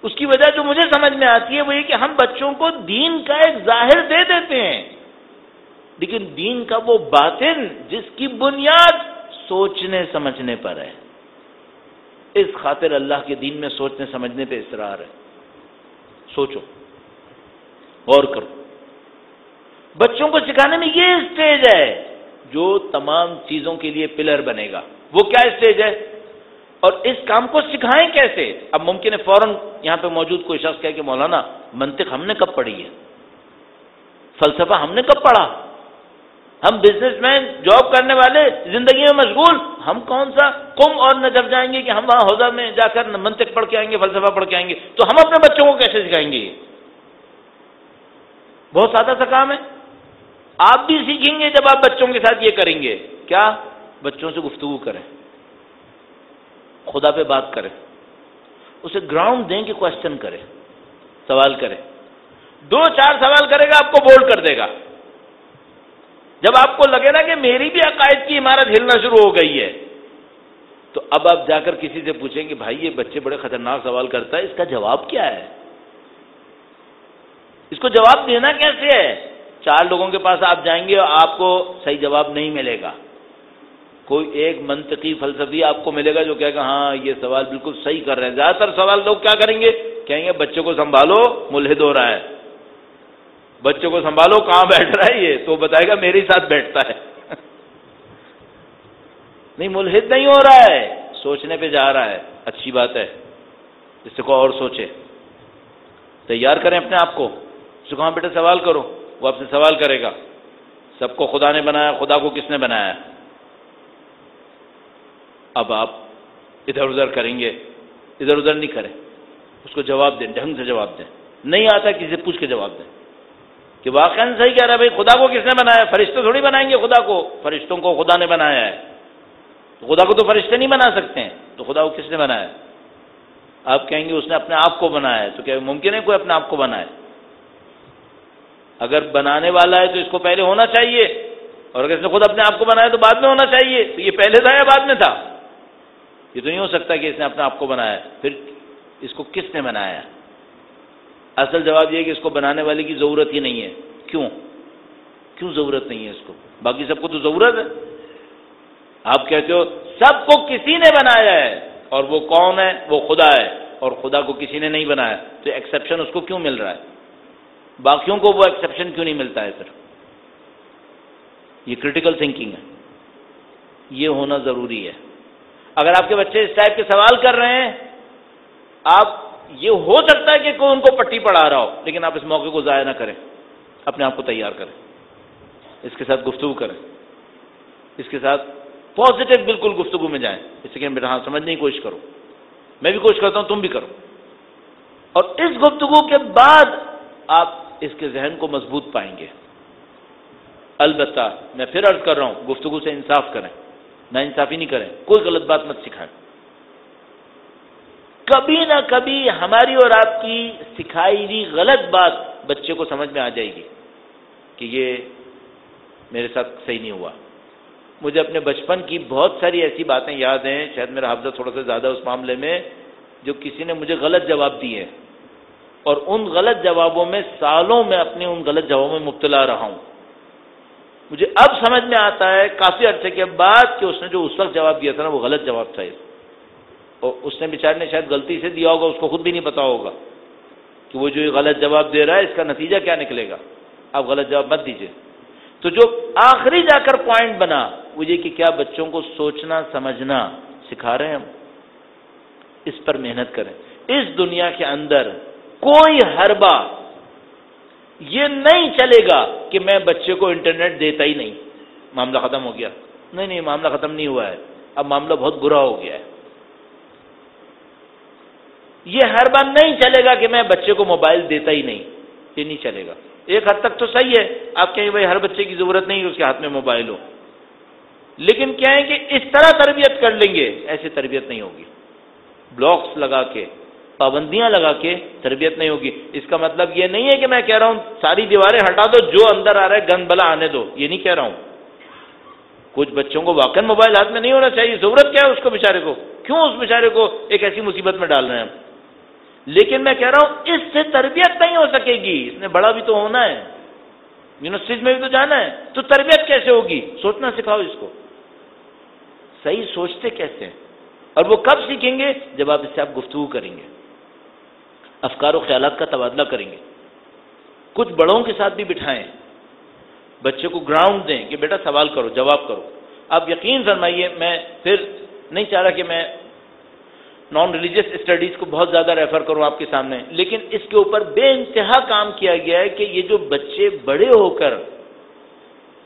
اس کی وجہ جو مجھے سمجھ میں آتی ہے وہ یہ کہ ہم بچوں کو دین کا ایک ظاہر دے دیتے ہیں، لیکن دین کا وہ باطن جس کی بنیاد سوچنے سمجھنے پر ہے. اس خاطر اللہ کے دین میں سوچنے سمجھنے پہ اصرار ہے. سوچو، غور کرو. بچوں کو سکھانے میں یہ اسٹیج ہے جو تمام چیزوں کے لیے پلر بنے گا. وہ کیا اسٹیج ہے اور اس کام کو سکھائیں کیسے؟ اب ممکن ہے فوراً یہاں پہ موجود کوئی شخص کہے کہ مولانا منطق ہم نے کب پڑھی ہے، فلسفہ ہم نے کب پڑھا، ہم بزنس مین جاب کرنے والے زندگی میں مشغول، ہم کون سا قم اور نجف جائیں گے کہ ہم وہاں حوضہ میں جا کر منطق پڑھ کے آئیں گے، فلسفہ پڑھ کے آئیں گے، تو ہم اپنے بچوں کو کیسے سکھائیں گے؟ بہت سادہ سا کام ہے. آپ بھی سیکھیں گے جب آپ بچوں کے ساتھ یہ کریں گے. کیا؟ بچوں سے گفتگو کریں، خدا پہ بات کریں، اسے گراؤنڈ دیں کہ کوشچن کرے، سوال کرے. 2-4 سوال کرے گا آپ کو بولڈ کر دے گا. جب آپ کو لگے نا کہ میری بھی عقائد کی عمارت ہلنا شروع ہو گئی ہے، تو اب آپ جا کر کسی سے پوچھیں کہ بھائی یہ بچے بڑے خطرناک سوال کرتا ہے، اس کا جواب کیا ہے، اس کو جواب دینا کیسے ہے؟ 4 لوگوں کے پاس آپ جائیں گے اور آپ کو صحیح جواب نہیں ملے گا. کوئی ایک منطقی فلسفی آپ کو ملے گا جو کہے گا ہاں یہ سوال بالکل صحیح کر رہے ہیں. زیادہ تر سوال لوگ کیا کریں گے؟ کہیں گے بچے کو سنبھالو ملحد ہو رہا ہے، بچے کو سنبھالو کہاں بیٹھ رہا ہے یہ، تو بتائے گا میرے ساتھ بیٹھتا ہے. نہیں، ملحد نہیں ہو رہا ہے، سوچنے پہ جا رہا ہے. اچھی بات ہے، اس سے کوئی اور سوچے. تیار کریں اپنے آپ کو. اس کو کہاں بیٹے سوال کرو، وہ آپ سے سوال کرے گا. سب کو خدا نے بنایا، خدا کو کس نے بنایا؟ اب آپ ادھر ادھر کریں گے، ادھر ادھر نہیں کریں، اس کو جواب دیں، ڈھنگ سے جواب دیں. نہیں آتا کسی سے پوچھ کے جواب دیں کہ واقعا صحیح کہہ رہا ہے بھائی، خدا کو کس نے بنایا؟ فرشتے تھوڑی بنائیں گے خدا کو، فرشتوں کو خدا نے بنایا ہے. تو خدا کو تو فرشتے نہیں بنا سکتے ہیں، تو خدا کو کس نے بنایا؟ آپ کہیں گے اس نے اپنے آپ کو بنایا ہے. تو کیا ممکن ہے کوئی اپنے آپ کو بنائے؟ اگر بنانے والا ہے تو اس کو پہلے ہونا چاہیے، اور اگر اس نے خود اپنے آپ کو بنایا تو بعد میں ہونا چاہیے. تو یہ پہلے تھا یا بعد میں تھا؟ یہ تو نہیں ہو سکتا کہ اس نے اپنے آپ کو بنایا. پھر اس کو کس نے بنایا؟ اصل جواب یہ ہے کہ اس کو بنانے والے کی ضرورت ہی نہیں ہے. کیوں ضرورت نہیں ہے اس کو؟ باقی سب کو تو ضرورت ہے. آپ کہتے ہو سب کو کسی نے بنایا ہے، اور وہ کون ہے؟ وہ خدا ہے، اور خدا کو کسی نے نہیں بنایا. تو ایکسیپشن اس کو کیوں مل رہا ہے؟ باقیوں کو وہ ایکسیپشن کیوں نہیں ملتا ہے؟ پھر یہ کریٹیکل تھنکنگ ہے، یہ ہونا ضروری ہے. اگر آپ کے بچے اس ٹائپ کے سوال کر رہے ہیں، آپ یہ ہو سکتا ہے کہ کوئی ان کو پٹی پڑھا رہا ہو، لیکن آپ اس موقع کو ضائع نہ کریں. اپنے آپ کو تیار کریں، اس کے ساتھ گفتگو کریں، اس کے ساتھ پازیٹیو بالکل گفتگو میں جائیں. اس سے کہ بیٹا ہاں سمجھنے کی کوشش کرو، میں بھی کوشش کرتا ہوں، تم بھی کرو. اور اس گفتگو کے بعد آپ اس کے ذہن کو مضبوط پائیں گے. البتہ میں پھر عرض کر رہا ہوں، گفتگو سے انصاف کریں، نا انصافی نہیں کریں، کوئی غلط بات مت سکھائیں. کبھی نہ کبھی ہماری اور آپ کی سکھائی ہوئی غلط بات بچے کو سمجھ میں آ جائے گی کہ یہ میرے ساتھ صحیح نہیں ہوا. مجھے اپنے بچپن کی بہت ساری ایسی باتیں یاد ہیں، شاید میرا حافظہ تھوڑا سا زیادہ اس معاملے میں، جو کسی نے مجھے غلط جواب دیے ہیں، اور ان غلط جوابوں میں سالوں میں اپنے ان غلط جوابوں میں مبتلا رہا ہوں. مجھے اب سمجھ میں آتا ہے کافی عرصے کے بعد کہ اس نے جو اس وقت جواب دیا تھا نا وہ غلط جواب تھا. اور اس نے بیچارے نے شاید غلطی سے دیا ہوگا، اس کو خود بھی نہیں پتا ہوگا کہ وہ جو غلط جواب دے رہا ہے اس کا نتیجہ کیا نکلے گا. آپ غلط جواب مت دیجیے. تو جو آخری جا کر پوائنٹ بنا وہ یہ کہ کیا بچوں کو سوچنا سمجھنا سکھا رہے ہیں ہم؟ اس پر محنت کریں. اس دنیا کے اندر کوئی حربہ یہ نہیں چلے گا کہ میں بچے کو انٹرنیٹ دیتا ہی نہیں، معاملہ ختم ہو گیا. نہیں، معاملہ ختم نہیں ہوا ہے، اب معاملہ بہت برا ہو گیا ہے. یہ حربہ نہیں چلے گا کہ میں بچے کو موبائل دیتا ہی نہیں، یہ نہیں چلے گا. ایک حد تک تو صحیح ہے، آپ کہیں بھائی ہر بچے کی ضرورت نہیں ہے اس کے ہاتھ میں موبائل ہو، لیکن کیا ہے کہ اس طرح تربیت کر لیں گے، ایسے تربیت نہیں ہوگی. بلاکس لگا کے، پابندیاں لگا کے تربیت نہیں ہوگی. اس کا مطلب یہ نہیں ہے کہ میں کہہ رہا ہوں ساری دیواریں ہٹا دو، جو اندر آ رہا ہے گند بلا آنے دو، یہ نہیں کہہ رہا ہوں. کچھ بچوں کو واقعی موبائل ہاتھ میں نہیں ہونا چاہیے، ضرورت کیا ہے اس کو بیچارے کو، کیوں اس بیچارے کو ایک ایسی مصیبت میں ڈال رہے ہیں ہم. لیکن میں کہہ رہا ہوں اس سے تربیت نہیں ہو سکے گی، اس نے بڑا بھی تو ہونا ہے، یونیورسٹیز میں بھی تو جانا ہے، تو تربیت کیسے ہوگی؟ سوچنا سکھاؤ اس کو، صحیح سوچتے کیسے ہیں، اور وہ کب سیکھیں گے؟ جب آپ اس سے گفتگو کریں گے، افکار و خیالات کا تبادلہ کریں گے، کچھ بڑوں کے ساتھ بھی بٹھائیں، بچے کو گراؤنڈ دیں کہ بیٹا سوال کرو، جواب کرو۔ آپ یقین فرمائیے، میں پھر نہیں چاہ رہا کہ میں نان ریلیجیس اسٹڈیز کو بہت زیادہ ریفر کروں آپ کے سامنے، لیکن اس کے اوپر بے انتہا کام کیا گیا ہے کہ یہ جو بچے بڑے ہو کر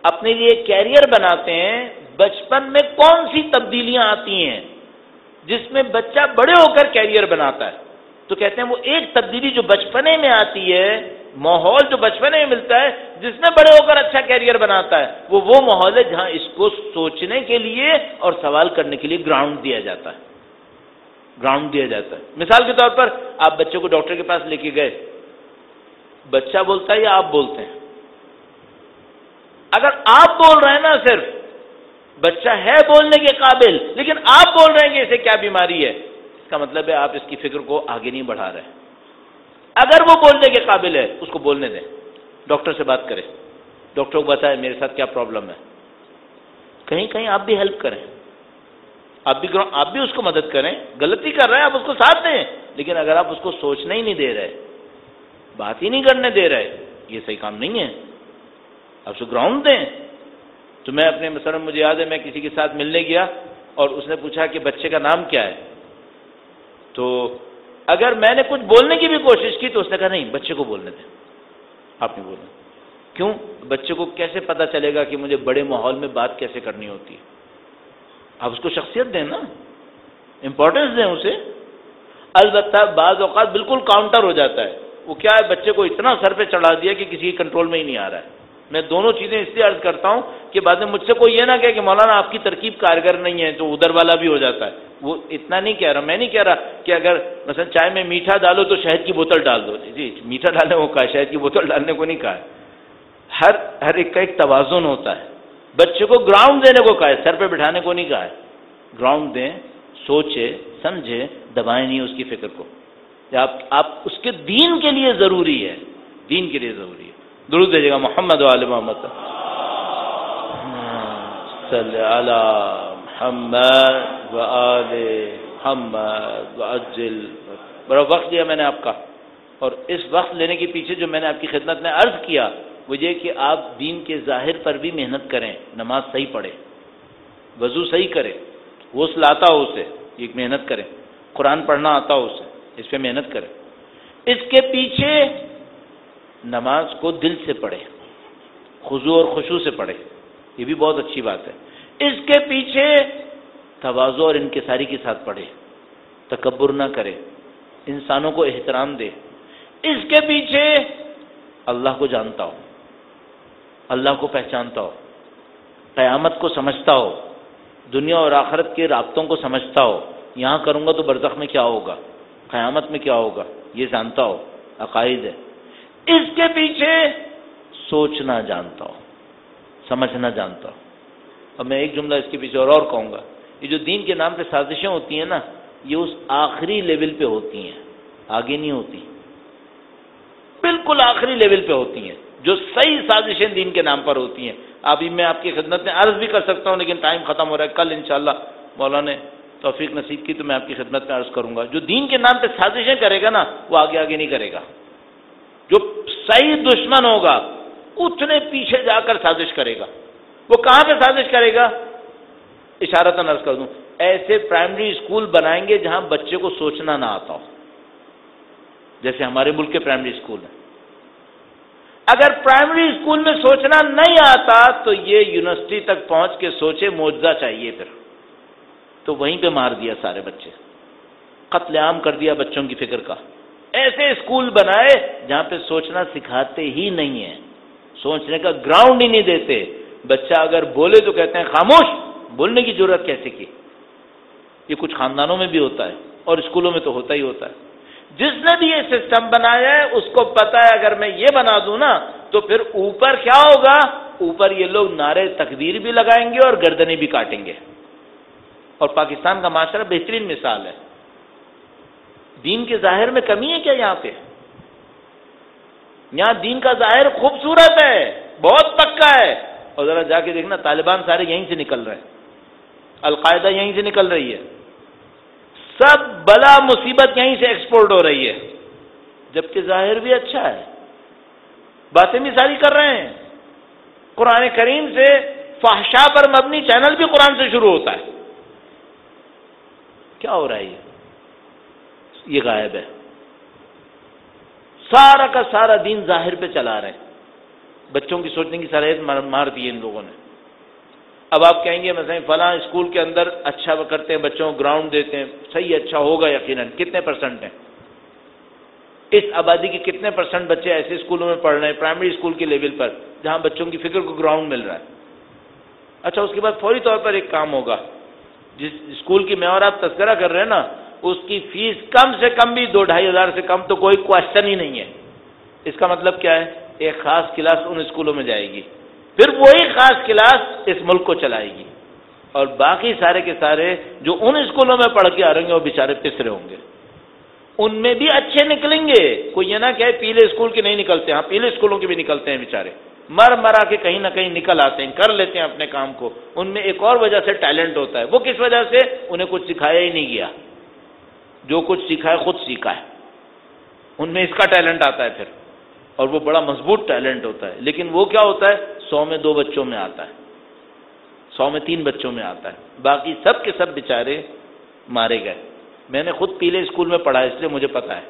اپنے لیے کیریئر بناتے ہیں، بچپن میں کون سی تبدیلیاں آتی ہیں جس میں بچہ بڑے ہو کر کیریئر بناتا ہے؟ تو کہتے ہیں وہ ایک تبدیلی جو بچپنے میں آتی ہے، ماحول جو بچپنے میں ملتا ہے جس میں بڑے ہو کر اچھا کیریئر بناتا ہے، وہ ماحول ہے جہاں اس کو سوچنے کے لیے اور سوال کرنے کے لیے گراؤنڈ دیا جاتا ہے، گراؤنڈ دیا جاتا ہے۔ مثال کے طور پر آپ بچے کو ڈاکٹر کے پاس لے کے گئے، بچہ بولتا ہے یا آپ بولتے ہیں؟ اگر آپ بول رہے ہیں نا، صرف بچہ ہے بولنے کے قابل، لیکن آپ بول رہے ہیں کہ اسے کیا بیماری ہے، اس کا مطلب ہے آپ اس کی فکر کو آگے نہیں بڑھا رہے۔ اگر وہ بولنے کے قابل ہے اس کو بولنے دیں، ڈاکٹر سے بات کریں، ڈاکٹر کو بتائیں میرے ساتھ کیا پرابلم ہے، کہیں کہیں آپ بھی ہیلپ کریں، آپ بھی اس کو مدد کریں، غلطی کر رہے ہیں آپ اس کو ساتھ دیں، لیکن اگر آپ اس کو سوچنے ہی نہیں دے رہے، بات ہی نہیں کرنے دے رہے، یہ صحیح کام نہیں ہے۔ آپ اسے گراؤنڈ دیں۔ تو میں اپنے مثلا مجھے یاد ہے میں کسی کے ساتھ ملنے گیا اور اس نے پوچھا کہ بچے کا نام کیا ہے، تو اگر میں نے کچھ بولنے کی بھی کوشش کی تو اس نے کہا نہیں بچے کو بولنے دیں، آپ نہیں بولنا۔ کیوں؟ بچے کو کیسے پتا چلے گا کہ مجھے بڑے ماحول میں بات کیسے کرنی ہوتی ہے؟ آپ اس کو شخصیت دیں نا، امپورٹنس دیں اسے۔ البتہ بعض اوقات بالکل کاؤنٹر ہو جاتا ہے، وہ کیا ہے بچے کو اتنا سر پہ چڑھا دیا کہ کسی کنٹرول میں ہی نہیں آ رہا ہے۔ میں دونوں چیزیں اس لیے عرض کرتا ہوں کہ بعد میں مجھ سے کوئی یہ نہ کہے کہ مولانا آپ کی ترکیب کارگر نہیں ہے، تو ادھر والا بھی ہو جاتا ہے۔ وہ اتنا نہیں کہہ رہا، میں نہیں کہہ رہا کہ اگر مثلا چائے میں میٹھا ڈالو تو شہد کی بوتل ڈال دو، جی میٹھا ڈالنے کو کہا ہے، شہد کی بوتل ڈالنے کو نہیں کہا ہے۔ ہر ایک کا ایک توازن ہوتا ہے۔ بچے کو گراؤنڈ دینے کو کہا ہے، سر پہ بٹھانے کو نہیں کہا ہے۔ گراؤنڈ دیں، سوچے سمجھے، دبائیں نہیں اس کی فکر کو۔ آپ اس کے دین کے لیے ضروری ہے، دین کے لیے ضروری ہے۔ درود دیجیے گا محمد و آل محمد صلی علی محمد و آل محمد وعجل۔ بڑا وقت لیا میں نے آپ کا، اور اس وقت لینے کے پیچھے جو میں نے آپ کی خدمت میں عرض کیا وہ یہ کہ آپ دین کے ظاہر پر بھی محنت کریں، نماز صحیح پڑھیں، وضو صحیح کریں، غسل آتا ہو اسے ایک محنت کریں، قرآن پڑھنا آتا ہو اسے اس پہ محنت کریں۔ اس کے پیچھے نماز کو دل سے پڑھے، خضوع اور خشوع سے پڑھے، یہ بھی بہت اچھی بات ہے۔ اس کے پیچھے تواضع اور انکساری کے ساتھ پڑھے، تکبر نہ کرے، انسانوں کو احترام دے۔ اس کے پیچھے اللہ کو جانتا ہو، اللہ کو پہچانتا ہو، قیامت کو سمجھتا ہو، دنیا اور آخرت کے رابطوں کو سمجھتا ہو، یہاں کروں گا تو برزخ میں کیا ہوگا، قیامت میں کیا ہوگا، یہ جانتا ہو، عقائد ہے۔ اس کے پیچھے سوچنا جانتا ہو، سمجھنا جانتا ہو۔ اب میں ایک جملہ اس کے پیچھے اور کہوں گا، یہ جو دین کے نام پہ سازشیں ہوتی ہیں نا، یہ اس آخری لیول پہ ہوتی ہیں، آگے نہیں ہوتی، بالکل آخری لیول پہ ہوتی ہیں جو صحیح سازشیں دین کے نام پر ہوتی ہیں۔ ابھی میں آپ کی خدمت میں عرض بھی کر سکتا ہوں لیکن ٹائم ختم ہو رہا ہے، کل انشاءاللہ مولا نے توفیق نصیب کی تو میں آپ کی خدمت میں عرض کروں گا۔ جو دین کے نام پہ سازشیں کرے گا نا وہ آگے نہیں کرے گا، جو صحیح دشمن ہوگا اتنے پیچھے جا کر سازش کرے گا۔ وہ کہاں پہ سازش کرے گا؟ اشارتاً عرض کر دوں، ایسے پرائمری اسکول بنائیں گے جہاں بچے کو سوچنا نہ آتا ہو، جیسے ہمارے ملک کے پرائمری اسکول ہیں۔ اگر پرائمری اسکول میں سوچنا نہیں آتا تو یہ یونیورسٹی تک پہنچ کے سوچے، معجزہ چاہیے پھر تو وہیں پہ مار دیا سارے بچے، قتل عام کر دیا بچوں کی فکر کا۔ ایسے اسکول بنائے جہاں پہ سوچنا سکھاتے ہی نہیں ہیں، سوچنے کا گراؤنڈ ہی نہیں دیتے۔ بچہ اگر بولے تو کہتے ہیں خاموش، بولنے کی ضرورت کیسے کی؟ یہ کچھ خاندانوں میں بھی ہوتا ہے اور اسکولوں میں تو ہوتا ہی ہوتا ہے۔ جس نے بھی یہ سسٹم بنایا ہے اس کو پتا ہے اگر میں یہ بنا دوں نا تو پھر اوپر کیا ہوگا، اوپر یہ لوگ نعرے تکبیر بھی لگائیں گے اور گردنیں بھی کاٹیں گے۔ اور پاکستان کا معاشرہ بہترین مثال ہے۔ دین کے ظاہر میں کمی ہے کیا یہاں پہ؟ یہاں دین کا ظاہر خوبصورت ہے، بہت پکا ہے، اور ذرا جا کے دیکھنا طالبان سارے یہیں سے نکل رہے ہیں، القاعدہ یہیں سے نکل رہی ہے، سب بلا مصیبت یہیں سے ایکسپورٹ ہو رہی ہے، جبکہ ظاہر بھی اچھا ہے، باتیں بھی ساری کر رہے ہیں۔ قرآن کریم سے فحشاء پر مبنی چینل بھی قرآن سے شروع ہوتا ہے۔ کیا ہو رہا ہے یہ غائب ہے۔ سارا کا سارا دین ظاہر پہ چلا رہے ہیں، بچوں کی سوچنے کی صلاحیت مار دی ہے ان لوگوں نے۔ اب آپ کہیں گے مثلا فلاں اسکول کے اندر اچھا کرتے ہیں، بچوں کو گراؤنڈ دیتے ہیں، صحیح اچھا ہوگا یقیناً، کتنے پرسنٹ ہیں؟ اس آبادی کے کتنے پرسنٹ بچے ایسے اسکولوں میں پڑھ رہے ہیں پرائمری اسکول کے لیول پر جہاں بچوں کی فکر کو گراؤنڈ مل رہا ہے؟ اچھا، اس کے بعد فوری طور پر ایک کام ہوگا، جس اسکول کی میں اور آپ تذکرہ کر رہے ہیں نا، اس کی فیس کم سے کم بھی 2-2.5 ہزار سے کم تو کوئی کوشچن ہی نہیں ہے۔ اس کا مطلب کیا ہے؟ ایک خاص کلاس ان اسکولوں میں جائے گی، پھر وہی خاص کلاس اس ملک کو چلائے گی، اور باقی سارے کے سارے جو ان اسکولوں میں پڑھ کے آ رہے ہیں وہ بیچارے پسرے ہوں گے۔ ان میں بھی اچھے نکلیں گے، کوئی یہ نہ کہے پیلے اسکول کے نہیں نکلتے، ہاں پیلے اسکولوں کے بھی نکلتے ہیں بیچارے، مرا کے کہیں نہ کہیں نکل آتے ہیں، کر لیتے ہیں اپنے کام کو۔ ان میں ایک اور وجہ سے ٹیلنٹ ہوتا ہے، وہ کس وجہ سے؟ انہیں کچھ سکھایا ہی نہیں گیا، جو کچھ سیکھا ہے خود سیکھا ہے، ان میں اس کا ٹیلنٹ آتا ہے پھر، اور وہ بڑا مضبوط ٹیلنٹ ہوتا ہے۔ لیکن وہ کیا ہوتا ہے؟ 100 میں 2 بچوں میں آتا ہے، 100 میں 3 بچوں میں آتا ہے، باقی سب کے سب بیچارے مارے گئے۔ میں نے خود پیلے اسکول میں پڑھا ہے، اس لیے مجھے پتا ہے،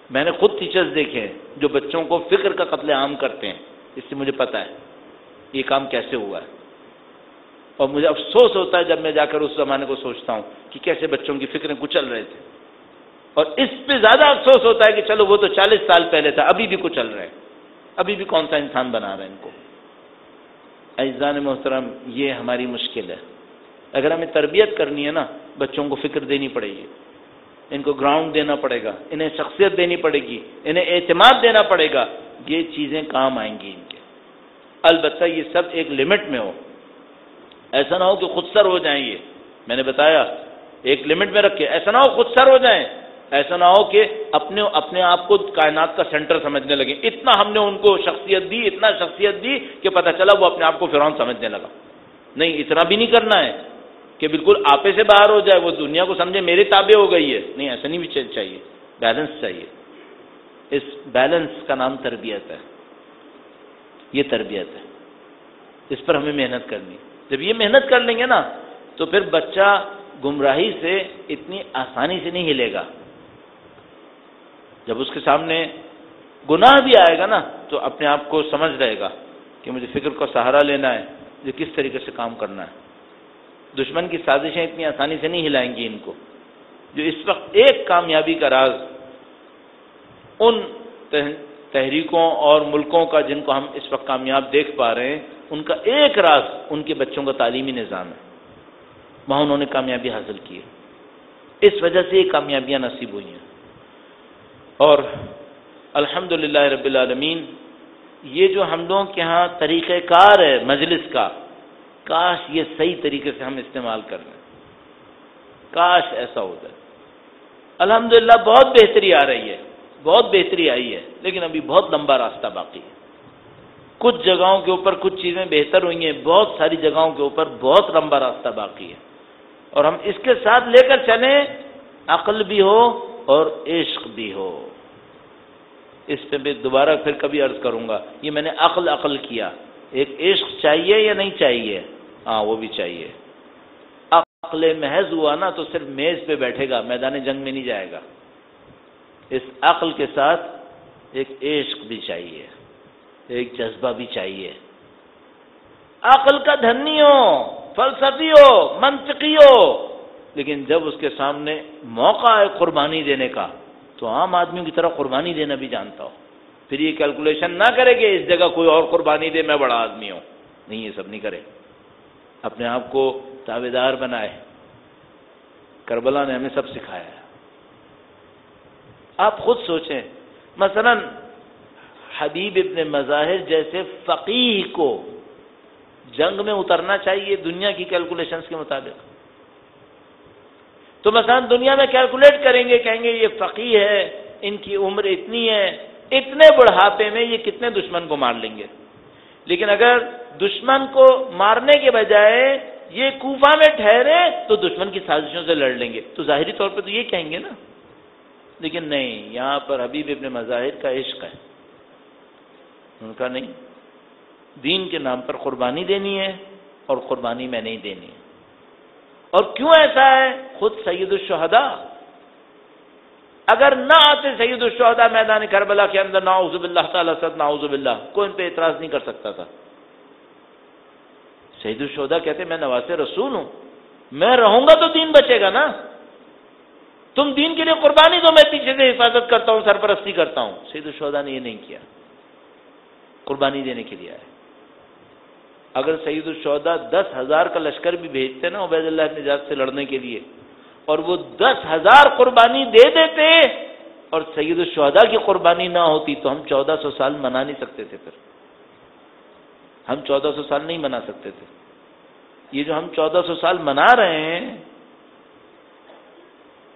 میں نے خود ٹیچرز دیکھے ہیں جو بچوں کو فکر کا قتل عام کرتے ہیں، اس سے مجھے پتا ہے یہ کام کیسے ہوا ہے۔ اور مجھے افسوس ہوتا ہے جب میں جا کر اس زمانے کو سوچتا ہوں کہ کیسے بچوں کی فکریں کچل رہے تھے، اور اس پہ زیادہ افسوس ہوتا ہے کہ چلو وہ تو 40 سال پہلے تھا، ابھی بھی کچل رہے ہیں، ابھی بھی کون سا انسان بنا رہے ہیں ان کو۔ عزیزان محترم، یہ ہماری مشکل ہے۔ اگر ہمیں تربیت کرنی ہے نا، بچوں کو فکر دینی پڑے گی، ان کو گراؤنڈ دینا پڑے گا، انہیں شخصیت دینی پڑے گی، انہیں اعتماد دینا پڑے گا، یہ چیزیں کام آئیں گی ان کے۔ البتہ یہ سب ایک لمٹ میں ہو، ایسا نہ ہو کہ خود سر ہو جائیں۔ یہ میں نے بتایا ایک لمٹ میں رکھے، ایسا نہ ہو خود سر ہو جائیں، ایسا نہ ہو کہ اپنے آپ کو کائنات کا سینٹر سمجھنے لگے۔ اتنا ہم نے ان کو شخصیت دی، اتنا شخصیت دی کہ پتہ چلا وہ اپنے آپ کو فرعون سمجھنے لگا۔ نہیں، اتنا بھی نہیں کرنا ہے کہ بالکل آپے سے باہر ہو جائے، وہ دنیا کو سمجھے میرے تابع ہو گئی ہے۔ نہیں، ایسا نہیں بھی چاہیے، بیلنس چاہیے۔ اس بیلنس کا نام تربیت ہے، یہ تربیت ہے، اس پر ہمیں محنت کرنی۔ جب یہ محنت کر لیں گے نا تو پھر بچہ گمراہی سے اتنی آسانی سے نہیں ہلے گا۔ جب اس کے سامنے گناہ بھی آئے گا نا تو اپنے آپ کو سمجھ رہے گا کہ مجھے فکر کا سہارا لینا ہے، مجھے کس طریقے سے کام کرنا ہے۔ دشمن کی سازشیں اتنی آسانی سے نہیں ہلائیں گی ان کو۔ جو اس وقت ایک کامیابی کا راز ان تحریکوں اور ملکوں کا جن کو ہم اس وقت کامیاب دیکھ پا رہے ہیں، ان کا ایک راز ان کے بچوں کا تعلیمی نظام ہے، وہاں انہوں نے کامیابی حاصل کی ہے، اس وجہ سے یہ کامیابیاں نصیب ہوئی ہیں۔ اور الحمدللہ رب العالمین، یہ جو ہم لوگوں کے ہاں طریقہ کار ہے مجلس کا، کاش یہ صحیح طریقے سے ہم استعمال کر لیں، کاش ایسا ہو جائے۔ الحمدللہ بہت بہتری آ رہی ہے، بہت بہتری آئی ہے، لیکن ابھی بہت لمبا راستہ باقی ہے۔ کچھ جگہوں کے اوپر کچھ چیزیں بہتر ہوئی ہیں، بہت ساری جگہوں کے اوپر بہت لمبا راستہ باقی ہے، اور ہم اس کے ساتھ لے کر چلیں، عقل بھی ہو اور عشق بھی ہو۔ اس پہ میں دوبارہ پھر کبھی عرض کروں گا، یہ میں نے عقل کیا، ایک عشق چاہیے یا نہیں چاہیے؟ ہاں، وہ بھی چاہیے۔ عقل محض ہوا نا تو صرف میز پہ بیٹھے گا، میدان جنگ میں نہیں جائے گا۔ اس عقل کے ساتھ ایک عشق بھی چاہیے، ایک جذبہ بھی چاہیے۔ عقل کا دھنی ہو، فلسفی ہو، منطقی ہو، لیکن جب اس کے سامنے موقع ہے قربانی دینے کا تو عام آدمیوں کی طرح قربانی دینا بھی جانتا ہو۔ پھر یہ کیلکولیشن نہ کرے کہ اس جگہ کوئی اور قربانی دے، میں بڑا آدمی ہوں، نہیں، یہ سب نہیں کرے، اپنے آپ کو تابع دار بنائے۔ کربلا نے ہمیں سب سکھایا ہے۔ آپ خود سوچیں، مثلا حبیب ابن مظاہر جیسے فقیہ کو جنگ میں اترنا چاہیے دنیا کی کیلکولیشنز کے مطابق، تو مثلا دنیا میں کیلکولیٹ کریں گے، کہیں گے یہ فقیہ ہے، ان کی عمر اتنی ہے، اتنے بڑھاپے میں یہ کتنے دشمن کو مار لیں گے۔ لیکن اگر دشمن کو مارنے کے بجائے یہ کوفہ میں ٹھہرے تو دشمن کی سازشوں سے لڑ لیں گے، تو ظاہری طور پہ تو یہ کہیں گے نا، لیکن نہیں، یہاں پر حبیب ابن مظاہر کا عشق ہے، ان کا نہیں، دین کے نام پر قربانی دینی ہے اور قربانی میں نہیں دینی ہے۔ اور کیوں ایسا ہے؟ خود سید الشہداء اگر نہ آتے سید الشہداء میدان کربلا کے اندر، نعوذ باللہ تعالیٰ صد نعوذ باللہ، کوئی ان پہ اعتراض نہیں کر سکتا تھا۔ سید الشہداء کہتے میں نواسے رسول ہوں، میں رہوں گا تو دین بچے گا نا، تم دین کے لیے قربانی دو، میں پیچھے سے حفاظت کرتا ہوں، سرپرستی کرتا ہوں۔ سید الشہداء نے یہ نہیں کیا، قربانی دینے کے لیے آئے۔ اگر سید الشہداء 10,000 کا لشکر بھی بھیجتے نا عبید اللہ بن زیاد سے لڑنے کے لیے، اور وہ 10,000 قربانی دے دیتے اور سید الشہداء کی قربانی نہ ہوتی تو ہم 1400 سال منا نہیں سکتے تھے، پھر ہم 1400 سال نہیں منا سکتے تھے۔ یہ جو ہم 1400 سال منا رہے ہیں،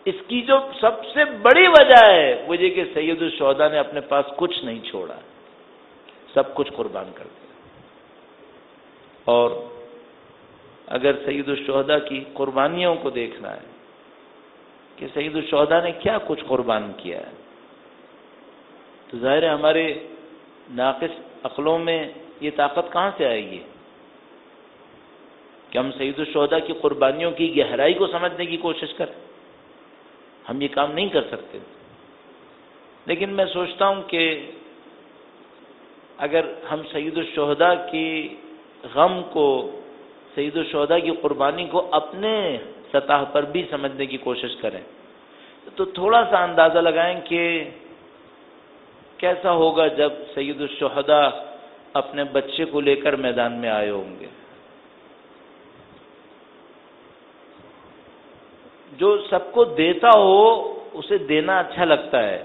اس کی جو سب سے بڑی وجہ ہے وہ یہ کہ سید الشہداء نے اپنے پاس کچھ نہیں چھوڑا، سب کچھ قربان کر دیا۔ اور اگر سید الشہداء کی قربانیوں کو دیکھنا ہے کہ سید الشہداء نے کیا کچھ قربان کیا ہے، تو ظاہر ہے ہمارے ناقص عقلوں میں یہ طاقت کہاں سے آئے گی کہ ہم سید الشہداء کی قربانیوں کی گہرائی کو سمجھنے کی کوشش کریں؟ ہم یہ کام نہیں کر سکتے۔ لیکن میں سوچتا ہوں کہ اگر ہم سید الشہداء کی غم کو، سید الشہداء کی قربانی کو اپنے سطح پر بھی سمجھنے کی کوشش کریں تو تھوڑا سا اندازہ لگائیں کہ کیسا ہوگا جب سید الشہداء اپنے بچے کو لے کر میدان میں آئے ہوں گے۔ جو سب کو دیتا ہو اسے دینا اچھا لگتا ہے،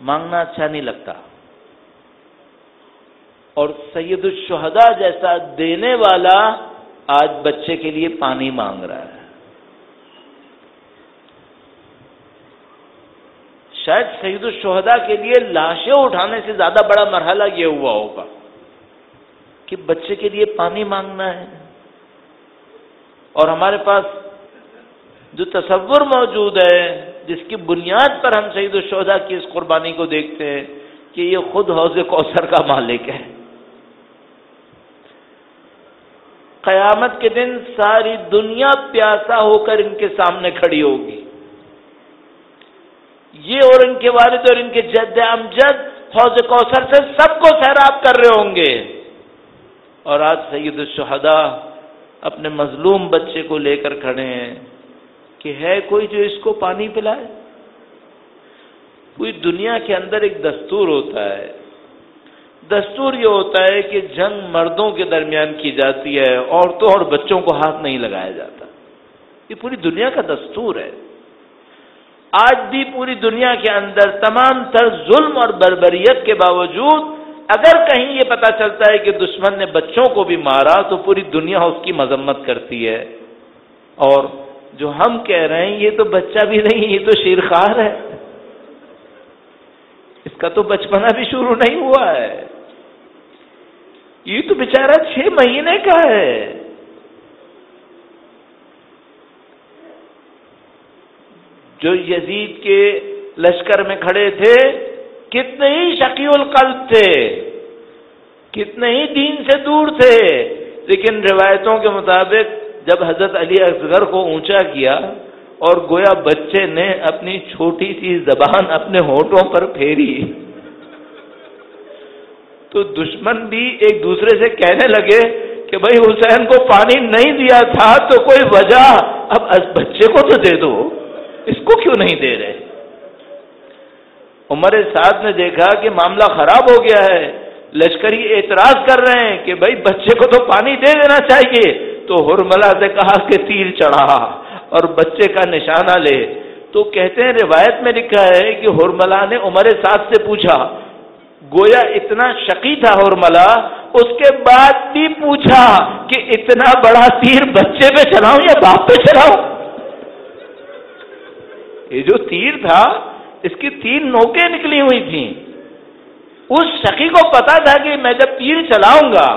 مانگنا اچھا نہیں لگتا، اور سید الشہداء جیسا دینے والا آج بچے کے لیے پانی مانگ رہا ہے۔ شاید سید الشہداء کے لیے لاشیں اٹھانے سے زیادہ بڑا مرحلہ یہ ہوا ہوگا کہ بچے کے لیے پانی مانگنا ہے۔ اور ہمارے پاس جو تصور موجود ہے، جس کی بنیاد پر ہم سید الشہداء کی اس قربانی کو دیکھتے ہیں کہ یہ خود حوض کوثر کا مالک ہے۔ قیامت کے دن ساری دنیا پیاسا ہو کر ان کے سامنے کھڑی ہوگی، یہ اور ان کے والد اور ان کے جد امجد حوض کوثر سے سب کو سیراب کر رہے ہوں گے، اور آج سید الشہداء اپنے مظلوم بچے کو لے کر کھڑے ہیں کہ ہے کوئی جو اس کو پانی پلائے؟ پوری دنیا کے اندر ایک دستور ہوتا ہے، دستور یہ ہوتا ہے کہ جنگ مردوں کے درمیان کی جاتی ہے، عورتوں اور بچوں کو ہاتھ نہیں لگایا جاتا، یہ پوری دنیا کا دستور ہے۔ آج بھی پوری دنیا کے اندر تمام تر ظلم اور بربریت کے باوجود اگر کہیں یہ پتہ چلتا ہے کہ دشمن نے بچوں کو بھی مارا تو پوری دنیا اس کی مذمت کرتی ہے، اور جو ہم کہہ رہے ہیں یہ تو بچہ بھی نہیں، یہ تو شیرخوار ہے، اس کا تو بچپنا بھی شروع نہیں ہوا ہے، یہ تو بیچارہ 6 مہینے کا ہے۔ جو یزید کے لشکر میں کھڑے تھے کتنے ہی شقی القلب تھے، کتنے ہی دین سے دور تھے، لیکن روایتوں کے مطابق جب حضرت علی اصغر کو اونچا کیا اور گویا بچے نے اپنی چھوٹی سی زبان اپنے ہونٹوں پر پھیری تو دشمن بھی ایک دوسرے سے کہنے لگے کہ بھائی حسین کو پانی نہیں دیا تھا تو کوئی وجہ، اب بچے کو تو دے دو، اس کو کیوں نہیں دے رہے؟ عمر سعد نے دیکھا کہ معاملہ خراب ہو گیا ہے، لشکری اعتراض کر رہے ہیں کہ بھائی بچے کو تو پانی دے دینا چاہیے، تو ہرملہ سے کہا کہ تیر چڑھا اور بچے کا نشانہ لے۔ تو کہتے ہیں روایت میں لکھا ہے کہ ہرملہ نے عمر سعد سے پوچھا، گویا اتنا شقی تھا ہرملہ، اس کے بعد بھی پوچھا کہ اتنا بڑا تیر بچے پہ چلاؤں یا باپ پہ چلاؤں؟ یہ جو تیر تھا اس کی 3 نوکیں نکلی ہوئی تھیں، اس شقی کو پتا تھا کہ میں جب تیر چلاؤں گا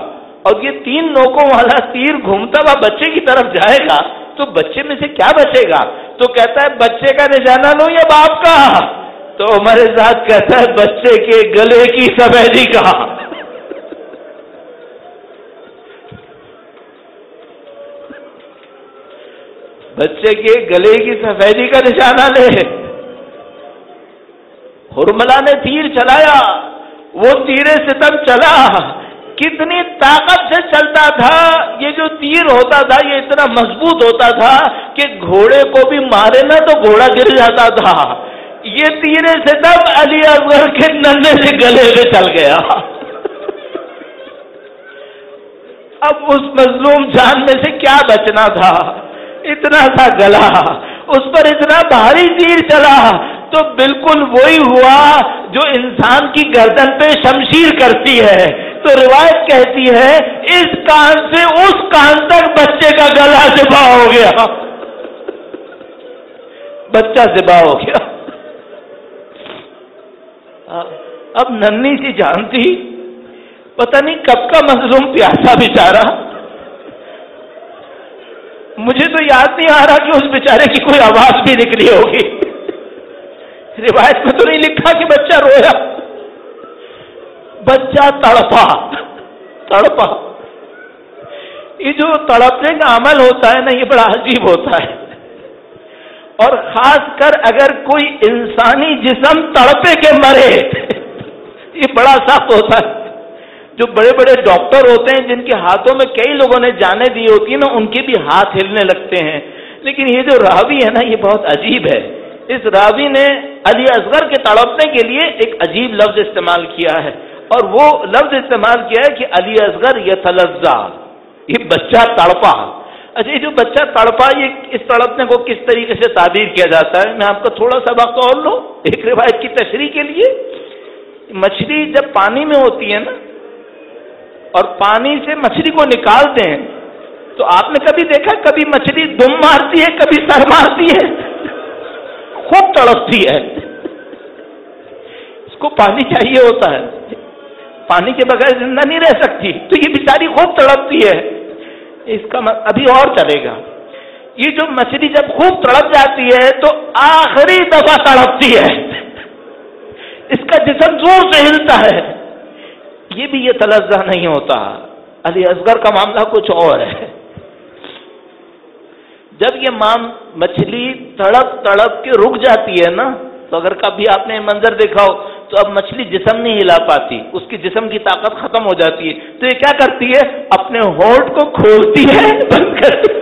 اور یہ 3 نوکوں والا تیر گھومتا ہوا بچے کی طرف جائے گا تو بچے میں سے کیا بچے گا؟ تو کہتا ہے بچے کا نشانہ لو یا باپ کا؟ تو ہمارے ساتھ کہتا ہے بچے کے گلے کی سفیدی کا۔ بچے کے گلے کی سفیدی کا نشانہ لے۔ حرملہ نے تیر چلایا، وہ تیر ستم چلا، کتنی طاقت سے چلتا تھا۔ یہ جو تیر ہوتا تھا یہ اتنا مضبوط ہوتا تھا کہ گھوڑے کو بھی مارے نا تو گھوڑا گر جاتا تھا۔ یہ تیر ستم علی اصغر کے ننھے سے گلے میں چل گیا۔ اب اس مظلوم جان میں سے کیا بچنا تھا؟ اتنا سا گلا، اس پر اتنا بھاری تیر چلا تو بالکل وہی ہوا جو انسان کی گردن پہ شمشیر کرتی ہے۔ تو روایت کہتی ہے اس کان سے اس کان تک بچے کا گلا ذبح ہو گیا، بچہ ذبح ہو گیا۔ اب ننھی سی جان تھی، پتہ نہیں کب کا مظلوم پیاسا بیچارہ، مجھے تو یاد نہیں آ رہا کہ اس بیچارے کی کوئی آواز بھی نکلی ہوگی۔ روایت میں تو نہیں لکھا کہ بچہ رویا، بچہ تڑپا تڑپا۔ یہ جو تڑپنے کا عمل ہوتا ہے نا یہ بڑا عجیب ہوتا ہے، اور خاص کر اگر کوئی انسانی جسم تڑپے کے مرے یہ بڑا سخت ہوتا ہے۔ جو بڑے بڑے ڈاکٹر ہوتے ہیں جن کے ہاتھوں میں کئی لوگوں نے جانیں دی ہوتی ہیں نا، ان کے بھی ہاتھ ہلنے لگتے ہیں۔ لیکن یہ جو راوی ہے نا یہ بہت عجیب ہے۔ اس راوی نے علی اصغر کے تڑپنے کے لیے ایک عجیب لفظ استعمال کیا ہے، اور وہ لفظ استعمال کیا ہے کہ علی اصغر یتلذا، یہ بچہ تڑپا۔ اچھا، یہ جو بچہ تڑپا یہ اس تڑپنے کو کس طریقے سے تعبیر کیا جاتا ہے؟ میں آپ کا تھوڑا سا وقت اور لوں ایک روایت کی تشریح کے لیے۔ مچھلی جب پانی میں ہوتی ہے نا اور پانی سے مچھلی کو نکالتے ہیں تو آپ نے کبھی دیکھا کبھی مچھلی دم مارتی ہے کبھی سر مارتی ہے، خوب تڑپتی ہے، اس کو پانی چاہیے ہوتا ہے، پانی کے بغیر زندہ نہیں رہ سکتی، تو یہ بیچاری خوب تڑپتی ہے۔ اس کا ابھی اور چلے گا، یہ جو مچھلی جب خوب تڑپ جاتی ہے تو آخری دفعہ تڑپتی ہے، اس کا جسم زور سے ہلتا ہے، یہ بھی یہ تلذہ نہیں ہوتا۔ علی اصغر کا معاملہ کچھ اور ہے۔ جب یہ مچھلی تڑپ تڑپ کے رک جاتی ہے نا، تو اگر کبھی آپ نے منظر دیکھا ہو تو اب مچھلی جسم نہیں ہلا پاتی، اس کی جسم کی طاقت ختم ہو جاتی ہے، تو یہ کیا کرتی ہے؟ اپنے ہونٹ کو کھولتی ہے، بند کرتی،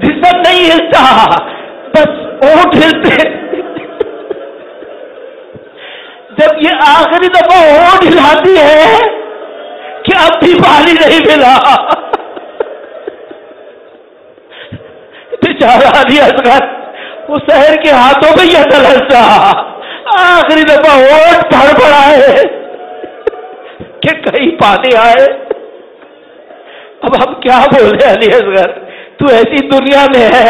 جسم نہیں ہلتا، بس ہونٹ ہلتے۔ جب یہ آخری دفعہ ہونٹ ہلاتی ہے کہ اب بھی پانی نہیں ملا، بیچارہ علی اصغر وہ شہر کے ہاتھوں میں یہ تلذہ، آخری دفعہ ہونٹ پھڑ پڑائے کہ کہیں پانی آئے۔ اب ہم کیا بولے علی اصغر، تو ایسی دنیا میں ہے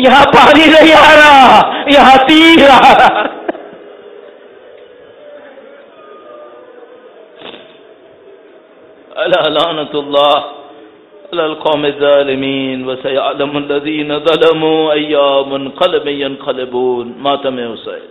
یہاں پانی نہیں آ رہا، یہاں تیر آ رہا۔ لعنت اللہ علی القوم الظالمین وسيعلم الذين ظلموا أي منقلب ينقلبون۔ ماتم حسین۔